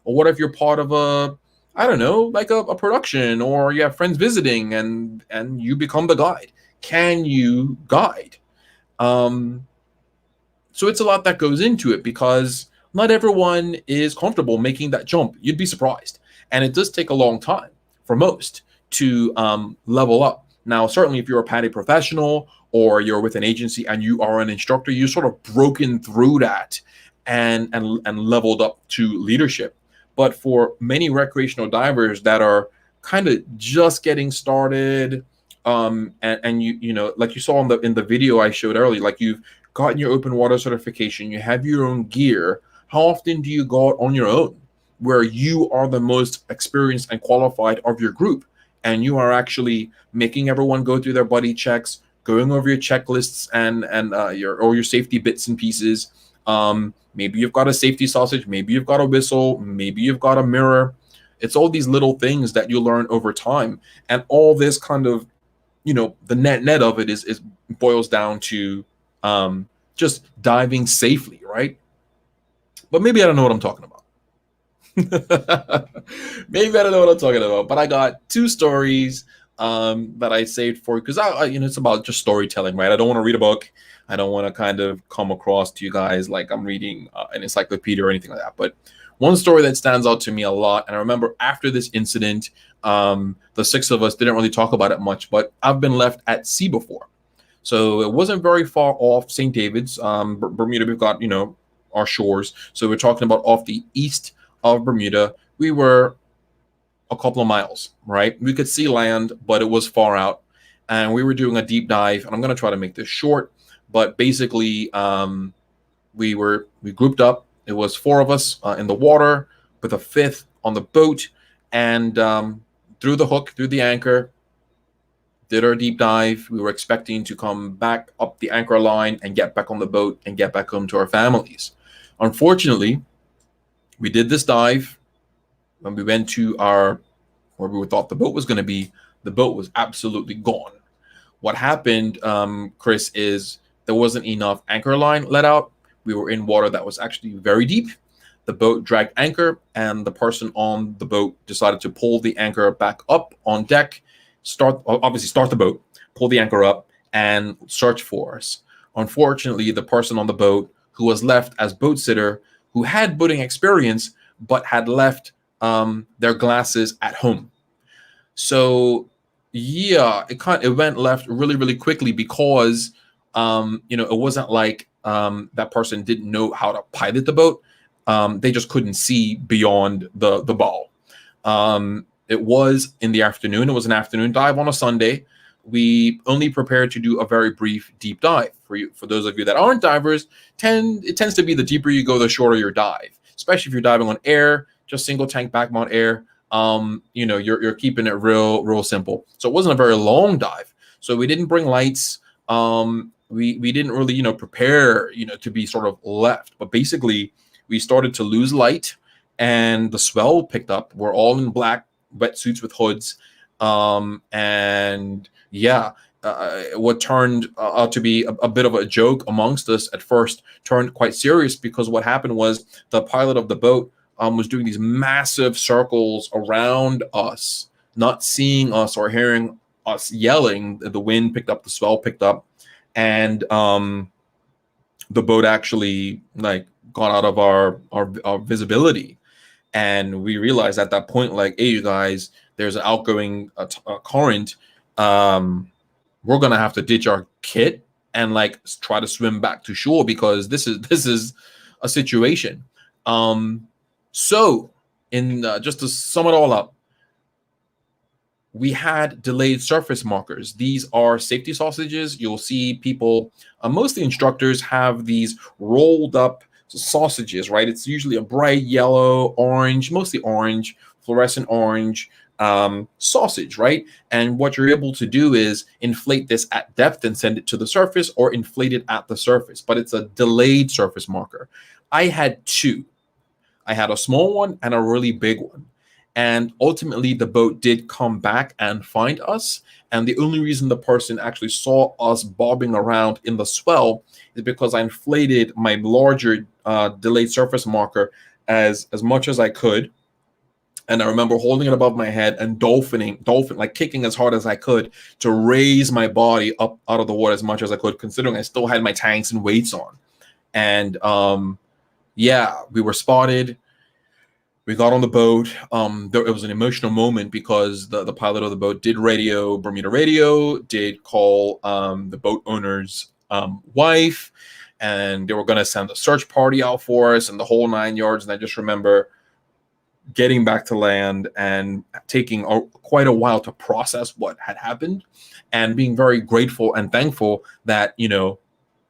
Or what if you're part of a production, or you have friends visiting and you become the guide? Can you guide? So it's a lot that goes into it, because not everyone is comfortable making that jump. You'd be surprised. And it does take a long time for most to level up. Now, certainly if you're a PADI professional or you're with an agency and you are an instructor, you sort of broken through that and leveled up to leadership. But for many recreational divers that are kind of just getting started, and you like you saw in the video I showed earlier, like, you've gotten your open water certification, you have your own gear. How often do you go out on your own, where you are the most experienced and qualified of your group, and you are actually making everyone go through their buddy checks, going over your checklists and your safety bits and pieces? Maybe you've got a safety sausage, maybe you've got a whistle, maybe you've got a mirror. It's all these little things that you learn over time, and all this kind of, the net of it is boils down to just diving safely, right? But maybe I don't know what I'm talking about. Maybe I don't know what I'm talking about. But I got two stories that I saved for you, because it's about just storytelling, right? I don't want to read a book. I don't want to kind of come across to you guys like I'm reading an encyclopedia or anything like that. But one story that stands out to me a lot, and I remember after this incident, the six of us didn't really talk about it much, but I've been left at sea before. So it wasn't very far off St. David's. Bermuda, we've got, our shores. So we're talking about off the east of Bermuda. We were a couple of miles, right? We could see land, but it was far out. And we were doing a deep dive, and I'm going to try to make this short. But basically, we grouped up. It was four of us in the water with a fifth on the boat, and threw the hook, through the anchor, did our deep dive. We were expecting to come back up the anchor line and get back on the boat and get back home to our families. Unfortunately, we did this dive. When we went to where we thought the boat was going to be, the boat was absolutely gone. What happened, Chris, is there wasn't enough anchor line let out. We were in water that was actually very deep. The boat dragged anchor, and the person on the boat decided to pull the anchor back up on deck, start the boat, pull the anchor up, and search for us. Unfortunately, the person on the boat who was left as boat sitter, who had boating experience, but had left their glasses at home. So yeah, it went left really, really quickly, because it wasn't like that person didn't know how to pilot the boat. They just couldn't see beyond the bow. It was in the afternoon. It was an afternoon dive on a Sunday. We only prepared to do a very brief deep dive. For those of you that aren't divers, it tends to be the deeper you go, the shorter your dive. Especially if you're diving on air, just single tank back mount air. You're keeping it real simple. So it wasn't a very long dive. So we didn't bring lights. We didn't really prepare to be sort of left. But basically, we started to lose light, and the swell picked up. We're all in black wetsuits with hoods, and yeah, what turned out to be a bit of a joke amongst us at first turned quite serious, because what happened was the pilot of the boat was doing these massive circles around us, not seeing us or hearing us yelling. The wind picked up, the swell picked up, and the boat actually got out of our visibility. And we realized at that point, hey, you guys, there's an outgoing current. We're going to have to ditch our kit and like try to swim back to shore, because this is a situation. So in just to sum it all up, we had delayed surface markers. These are safety sausages. You'll see people, mostly instructors, have these rolled up sausages, right? It's usually a bright yellow, orange, mostly orange, fluorescent orange sausage, right? And what you're able to do is inflate this at depth and send it to the surface, or inflate it at the surface, but it's a delayed surface marker. I had two. I had a small one and a really big one. And ultimately, the boat did come back and find us. And the only reason the person actually saw us bobbing around in the swell is because I inflated my larger delayed surface marker as much as I could. And I remember holding it above my head and dolphin, like kicking as hard as I could to raise my body up out of the water as much as I could, considering I still had my tanks and weights on. And yeah, we were spotted. We got on the boat. It was an emotional moment because the pilot of the boat did radio, Bermuda radio, did call the boat owner's wife, and they were going to send a search party out for us and the whole 9 yards. And I just remember getting back to land and taking quite a while to process what had happened, and being very grateful and thankful that, you know,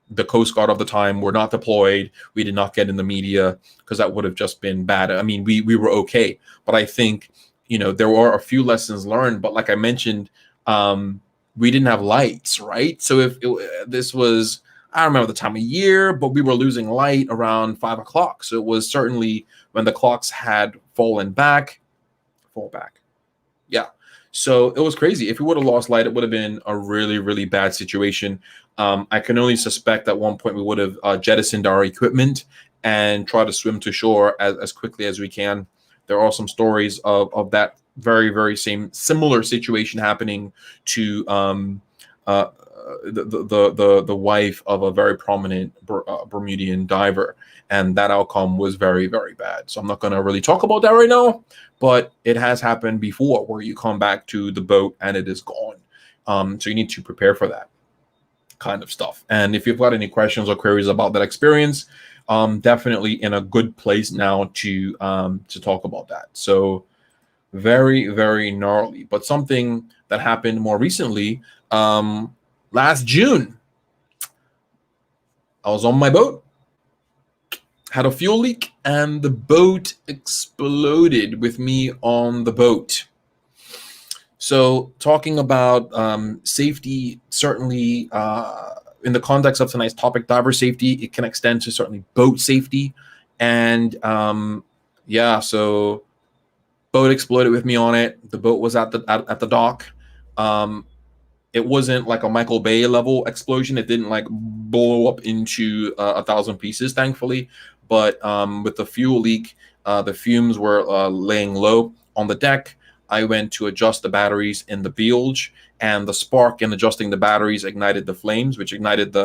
the Coast Guard of the time were not deployed. We did not get in the media, because that would have just been bad. I mean, we were okay, but I think, you know, there were a few lessons learned. But like I mentioned, we didn't have lights, right? So if this was, I don't remember the time of year, but we were losing light around 5 o'clock. So it was certainly when the clocks had fall back. Yeah. So it was crazy. If we would have lost light, it would have been a really, really bad situation. I can only suspect at one point we would have jettisoned our equipment and try to swim to shore as quickly as we can. There are some stories of that very, very similar situation happening to the wife of a very prominent Bermudian diver, and that outcome was very, very bad. So I'm not going to really talk about that right now, but it has happened before where you come back to the boat and it is gone. So you need to prepare for that kind of stuff. And if you've got any questions or queries about that experience, definitely in a good place now to talk about that. So very, very gnarly. But something that happened more recently, last June, I was on my boat, had a fuel leak, and the boat exploded with me on the boat. So talking about safety, certainly in the context of tonight's topic, diver safety, it can extend to certainly boat safety. And yeah, so boat exploded with me on it. The boat was at the dock. It wasn't like a Michael Bay level explosion. It didn't like blow up into 1,000 pieces, thankfully. But with the fuel leak, the fumes were laying low on the deck. I went to adjust the batteries in the bilge, and the spark in adjusting the batteries ignited the flames, which ignited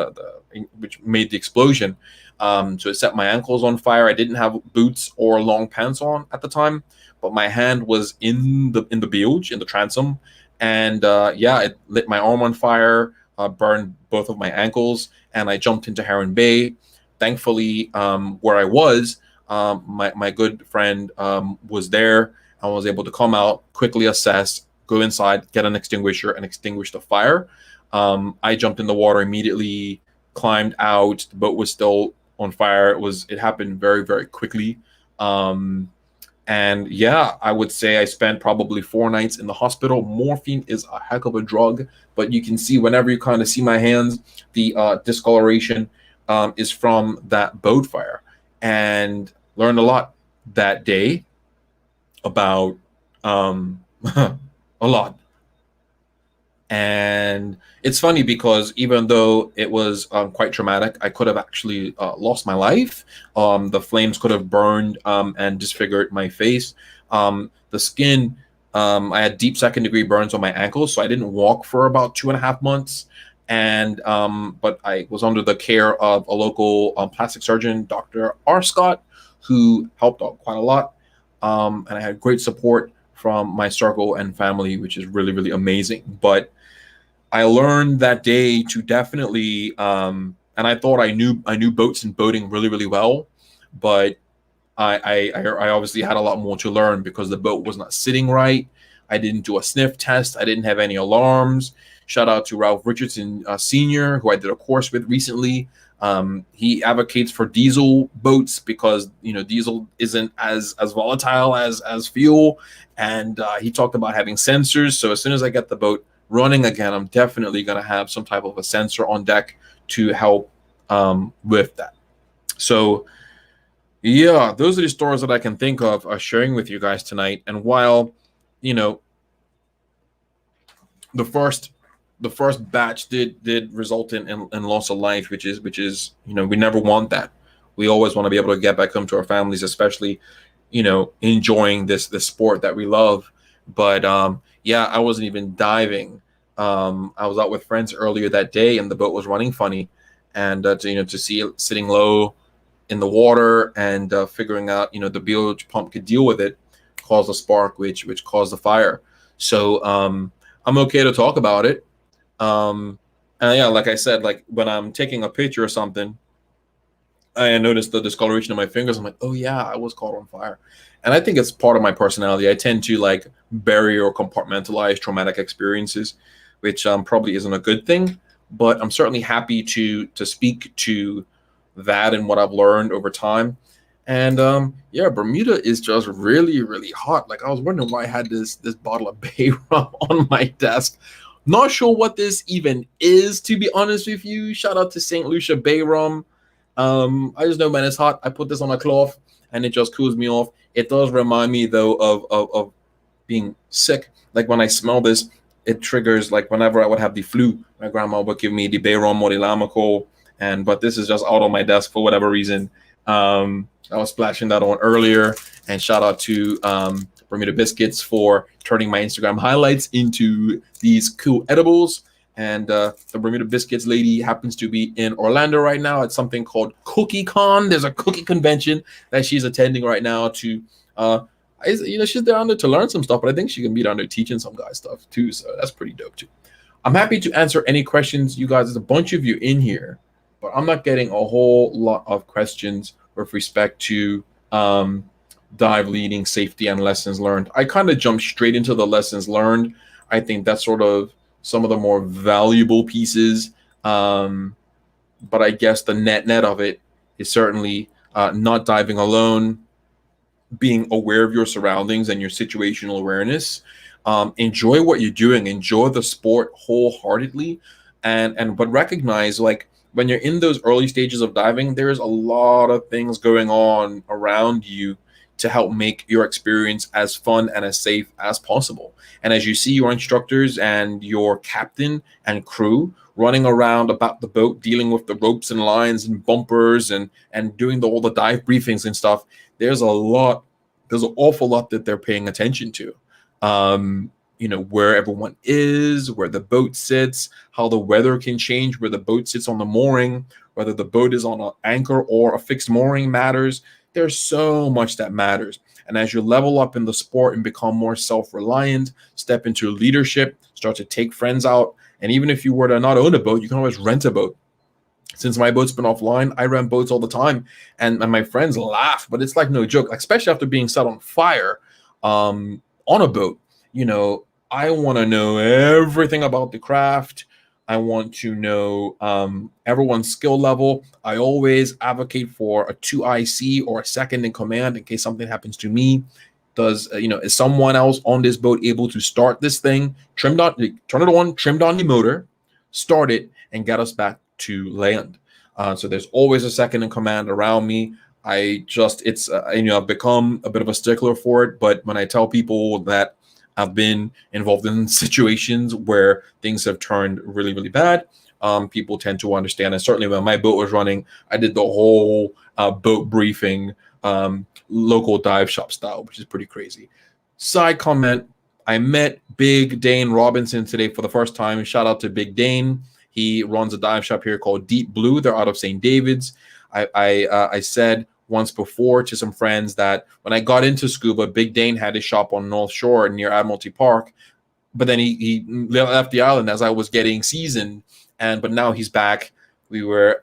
which made the explosion. So it set my ankles on fire. I didn't have boots or long pants on at the time, but my hand was in the bilge, in the transom, and yeah, it lit my arm on fire, burned both of my ankles, and I jumped into Heron Bay. Thankfully, where I was, my good friend was there. I was able to come out, quickly assess, go inside, get an extinguisher, and extinguish the fire. I jumped in the water immediately, climbed out. The boat was still on fire. It happened very, very quickly. And yeah, I would say I spent probably 4 nights in the hospital. Morphine is a heck of a drug, but you can see whenever you kind of see my hands, the discoloration is from that boat fire. And learned a lot that day about a lot. And it's funny because even though it was quite traumatic, I could have actually lost my life. The flames could have burned and disfigured my face. The skin, I had deep 2nd degree burns on my ankles, so I didn't walk for about 2.5 months. And but I was under the care of a local plastic surgeon, Dr. R. Scott, who helped out quite a lot. And I had great support from my circle and family, which is really, really amazing. But I learned that day to definitely, and I thought I knew boats and boating really, really well, but I obviously had a lot more to learn because the boat was not sitting right. I didn't do a sniff test. I didn't have any alarms. Shout out to Ralph Richardson Sr., who I did a course with recently. He advocates for diesel boats because diesel isn't as volatile as fuel, and he talked about having sensors. So as soon as I get the boat running again, I'm definitely going to have some type of a sensor on deck to help with that. So yeah, those are the stories that I can think of sharing with you guys tonight. And while the first batch did result in loss of life, which is we never want that. We always want to be able to get back home to our families, especially enjoying this sport that we love. But yeah, I wasn't even diving. I was out with friends earlier that day, and the boat was running funny, and to see it sitting low in the water and figuring out the BOH pump could deal with it caused a spark, which caused the fire. So I'm okay to talk about it. And yeah, like I said, like when I'm taking a picture or something, I noticed the discoloration of my fingers. I'm like, oh yeah, I was caught on fire. And I think it's part of my personality. I tend to like bury or compartmentalize traumatic experiences, which probably isn't a good thing. But I'm certainly happy to speak to that and what I've learned over time. And yeah, Bermuda is just really, really hot. Like I was wondering why I had this bottle of Bay Rum on my desk. Not sure what this even is, to be honest with you. Shout out to St. Lucia Bay Rum. I just know when it's hot, I put this on a cloth and it just cools me off. It does remind me though of being sick. Like when I smell this, it triggers like whenever I would have the flu, my grandma would give me the Bay Rum or the Lamicol. But this is just out on my desk for whatever reason. I was splashing that on earlier. And shout out to Bermuda Biscuits for turning my Instagram highlights into these cool edibles. And the Bermuda Biscuits lady happens to be in Orlando right now at something called Cookie Con. There's a cookie convention that she's attending right now to, she's down there to learn some stuff, but I think she can be down there teaching some guys stuff too. So that's pretty dope too. I'm happy to answer any questions you guys. There's a bunch of you in here, but I'm not getting a whole lot of questions with respect to dive leading, safety, and lessons learned. I kind of jumped straight into the lessons learned. I think that's sort of some of the more valuable pieces. But I guess the net of it is certainly not diving alone, being aware of your surroundings and your situational awareness. Enjoy what you're doing. Enjoy the sport wholeheartedly, but recognize like when you're in those early stages of diving, there's a lot of things going on around you to help make your experience as fun and as safe as possible. And as you see your instructors and your captain and crew running around about the boat, dealing with the ropes and lines and bumpers and doing all the dive briefings and stuff, there's an awful lot that they're paying attention to. Where everyone is, where the boat sits, how the weather can change, where the boat sits on the mooring, whether the boat is on an anchor or a fixed mooring matters. There's so much that matters. And as you level up in the sport and become more self-reliant, step into leadership, start to take friends out. And even if you were to not own a boat, you can always rent a boat. Since my boat's been offline, I rent boats all the time. And my friends laugh, but it's like no joke, especially after being set on fire on a boat. I want to know everything about the craft. I want to know everyone's skill level. I always advocate for a 2IC or a second in command in case something happens to me. Is someone else on this boat able to start this thing, turn it on, trimmed on the motor, start it, and get us back to land? So there's always a second in command around me. I've become a bit of a stickler for it. But when I tell people that I've been involved in situations where things have turned really, really bad, people tend to understand. And certainly when my boat was running, I did the whole boat briefing, local dive shop style, which is pretty crazy. Side comment, I met Big Dane Robinson today for the first time. Shout out to Big Dane. He runs a dive shop here called Deep Blue. They're out of St. David's. I said once before to some friends that when I got into scuba, Big Dane had his shop on North Shore near Admiralty Park. but then he left the island as I was getting seasoned, but now he's back. We were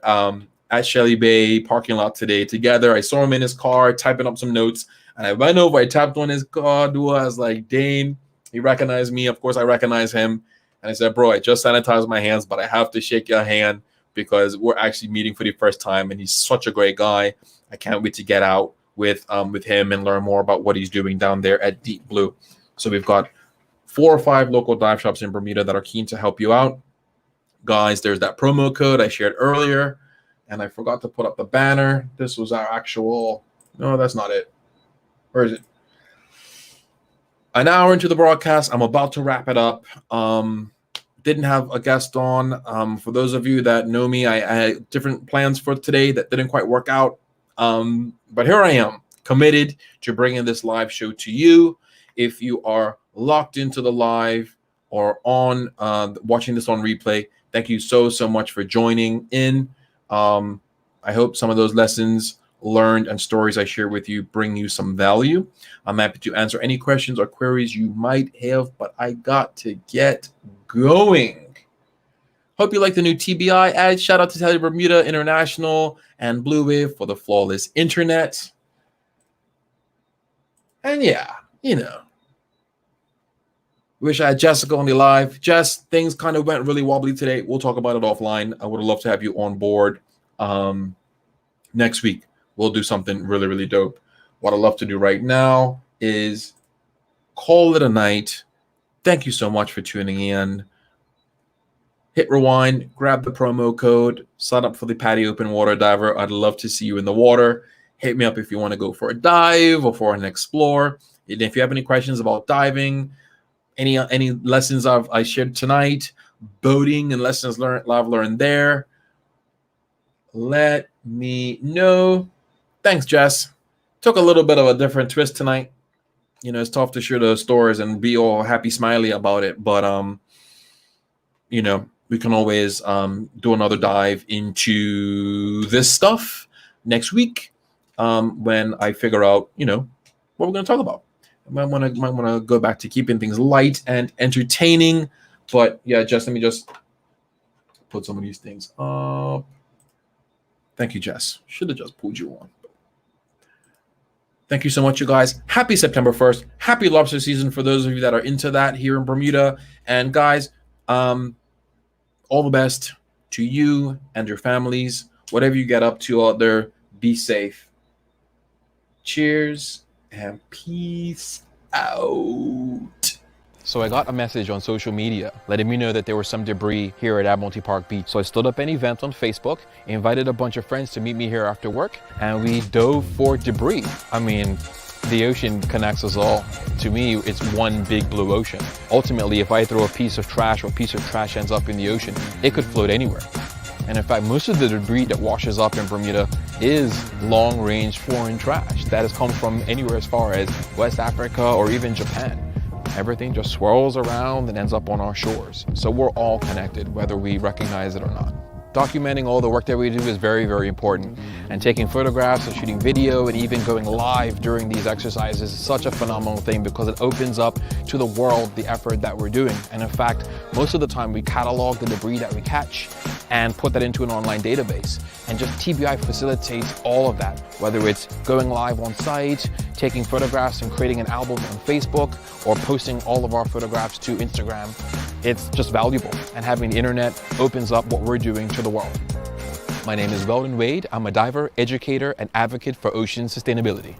at Shelly Bay parking lot today together. I saw him in his car typing up some notes, and I went over, I tapped on his car door. I was like, Dane. He recognized me. Of course, I recognize him. And I said, bro, I just sanitized my hands, but I have to shake your hand because we're actually meeting for the first time, and he's such a great guy. I can't wait to get out with him and learn more about what he's doing down there at Deep Blue. So we've got 4 or 5 local dive shops in Bermuda that are keen to help you out. Guys, there's that promo code I shared earlier, and I forgot to put up the banner. This was our actual, no, that's not it. Where is it? An hour into the broadcast, I'm about to wrap it up. Didn't have a guest on. For those of you that know me, I had different plans for today that didn't quite work out. But here I am, committed to bringing this live show to you. If you are locked into the live or on watching this on replay, thank you so much for joining in. I hope some of those lessons learned and stories I share with you bring you some value. I'm happy to answer any questions or queries you might have, but I got to get going. Hope you like the new TBI ad. Shout out to Tele Bermuda International and Blue Wave for the flawless internet. And yeah, wish I had Jessica on the live. Jess, things kind of went really wobbly today. We'll talk about it offline. I would have loved to have you on board next week. We'll do something really, really dope. What I'd love to do right now is call it a night. Thank you so much for tuning in. Hit rewind, grab the promo code, sign up for the PADI Open Water Diver. I'd love to see you in the water. Hit me up if you want to go for a dive or for an explore. And if you have any questions about diving, any lessons I shared tonight, boating and lessons learned, I've learned there, let me know. Thanks, Jess. Took a little bit of a different twist tonight. It's tough to share those stories and be all happy, smiley about it. But, we can always do another dive into this stuff next week when I figure out, what we're going to talk about. I might want to go back to keeping things light and entertaining. But, yeah, let me just put some of these things up. Thank you, Jess. Should have just pulled you on. Thank you so much, you guys. Happy September 1st. Happy lobster season for those of you that are into that here in Bermuda. And guys, all the best to you and your families. Whatever you get up to out there, be safe. Cheers and peace out. So I got a message on social media letting me know that there was some debris here at Admiralty Park Beach. So I stood up an event on Facebook, invited a bunch of friends to meet me here after work, and we dove for debris. I mean, the ocean connects us all. To me, it's one big blue ocean. Ultimately, if I throw a piece of trash or a piece of trash ends up in the ocean, it could float anywhere. And in fact, most of the debris that washes up in Bermuda is long-range foreign trash that has come from anywhere as far as West Africa or even Japan. Everything just swirls around and ends up on our shores. So we're all connected, whether we recognize it or not. Documenting all the work that we do is very, very important. And taking photographs and shooting video and even going live during these exercises is such a phenomenal thing because it opens up to the world the effort that we're doing. And in fact, most of the time we catalog the debris that we catch and put that into an online database. And just TBI facilitates all of that, whether it's going live on site, taking photographs and creating an album on Facebook, or posting all of our photographs to Instagram. It's just valuable, and having the internet opens up what we're doing to the world. My name is Weldon Wade. I'm a diver, educator, and advocate for ocean sustainability.